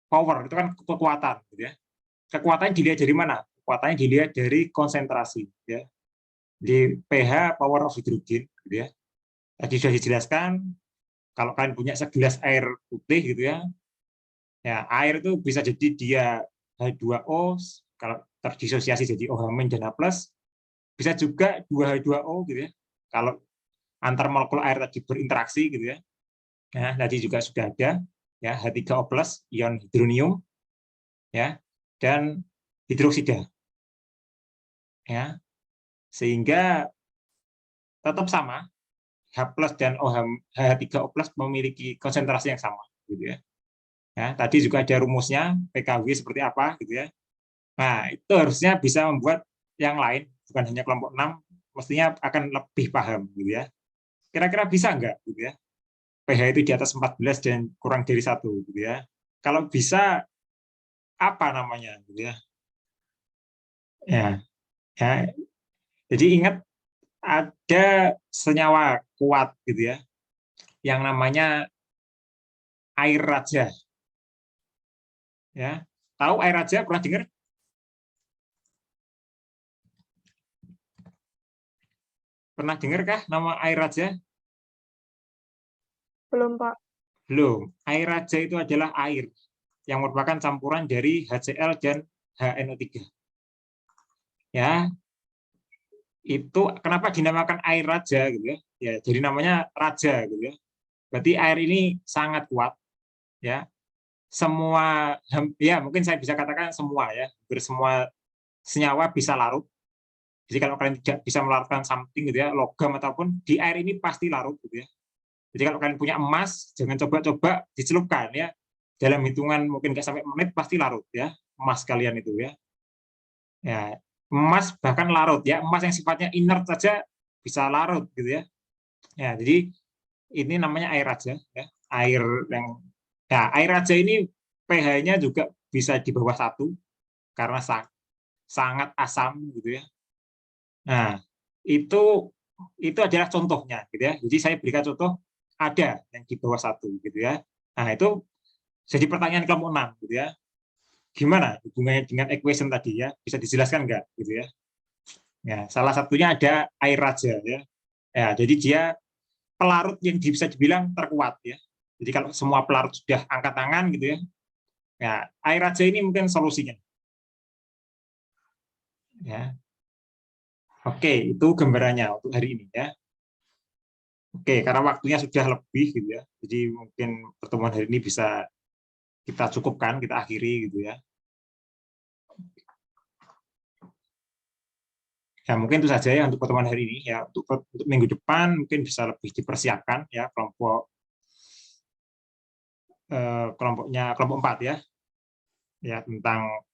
power itu kan kekuatan gitu ya. Kekuatannya dilihat dari mana? Kekuatannya dilihat dari konsentrasi ya. Di pH power of hydrogen gitu ya. Tadi sudah dijelaskan kalau kalian punya segelas air putih gitu ya. Ya, air itu bisa jadi dia H2O kalau terdisosiasi jadi OH- dan H+, bisa juga 2H2O gitu ya. Kalau antar molekul air tadi berinteraksi gitu ya. Nah, tadi juga sudah ada ya H3O+ ion hidronium ya dan hidroksida. Ya. Sehingga tetap sama H+ dan H3O+ memiliki konsentrasi yang sama gitu ya. Ya, tadi juga ada rumusnya PKW seperti apa gitu ya. Nah, itu harusnya bisa membuat yang lain bukan hanya kelompok 6 mestinya akan lebih paham gitu ya. Kira-kira bisa enggak gitu ya? pH itu di atas 14 dan kurang dari 1 gitu ya. Kalau bisa apa namanya gitu ya. Ya. Ya. Jadi ingat ada senyawa kuat gitu ya. Yang namanya air raja. Ya. Tahu air raja, pernah dengar? Pernah dengarkah nama air raja? Belum, Pak. Belum. Air raja itu adalah air yang merupakan campuran dari HCl dan HNO3. Ya. Itu kenapa dinamakan air raja gitu ya? Ya, jadi namanya raja gitu ya. Berarti air ini sangat kuat ya. Semua ya mungkin saya bisa katakan semua ya, semua senyawa bisa larut. Jadi kalau kalian tidak bisa melarutkan something gitu ya, logam ataupun di air ini pasti larut gitu ya. Jadi kalau kalian punya emas, jangan coba-coba dicelupkan ya. Dalam hitungan mungkin nggak sampai menit pasti larut ya, emas kalian itu ya. Ya, emas bahkan larut ya, emas yang sifatnya inert saja bisa larut gitu ya. Ya, jadi ini namanya air raja ya. Air yang ya, air raja ini pH-nya juga bisa di bawah 1 karena sangat asam gitu ya. Nah, itu adalah contohnya gitu ya. Jadi saya berikan contoh ada yang di bawah 1 gitu ya. Nah, itu jadi pertanyaan kelompok 6 gitu ya. Gimana hubungannya dengan equation tadi ya? Bisa dijelaskan enggak gitu ya? Ya, salah satunya ada air raja ya. Ya, jadi dia pelarut yang bisa dibilang terkuat ya. Jadi kalau semua pelarut sudah angkat tangan gitu ya. Ya, air raja ini mungkin solusinya. Ya. Oke, itu gambarannya untuk hari ini ya. Oke, karena waktunya sudah lebih gitu ya. Jadi mungkin pertemuan hari ini bisa kita cukupkan, kita akhiri gitu ya. Ya mungkin itu saja ya untuk pertemuan hari ini ya. Untuk minggu depan mungkin bisa lebih dipersiapkan ya kelompoknya kelompok 4 ya. Ya tentang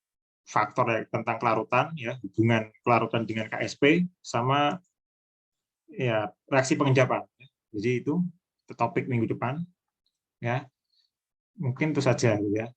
faktor ya, tentang kelarutan ya, hubungan kelarutan dengan KSP sama ya reaksi pengendapan. Jadi itu topik minggu depan ya. Mungkin itu saja ya.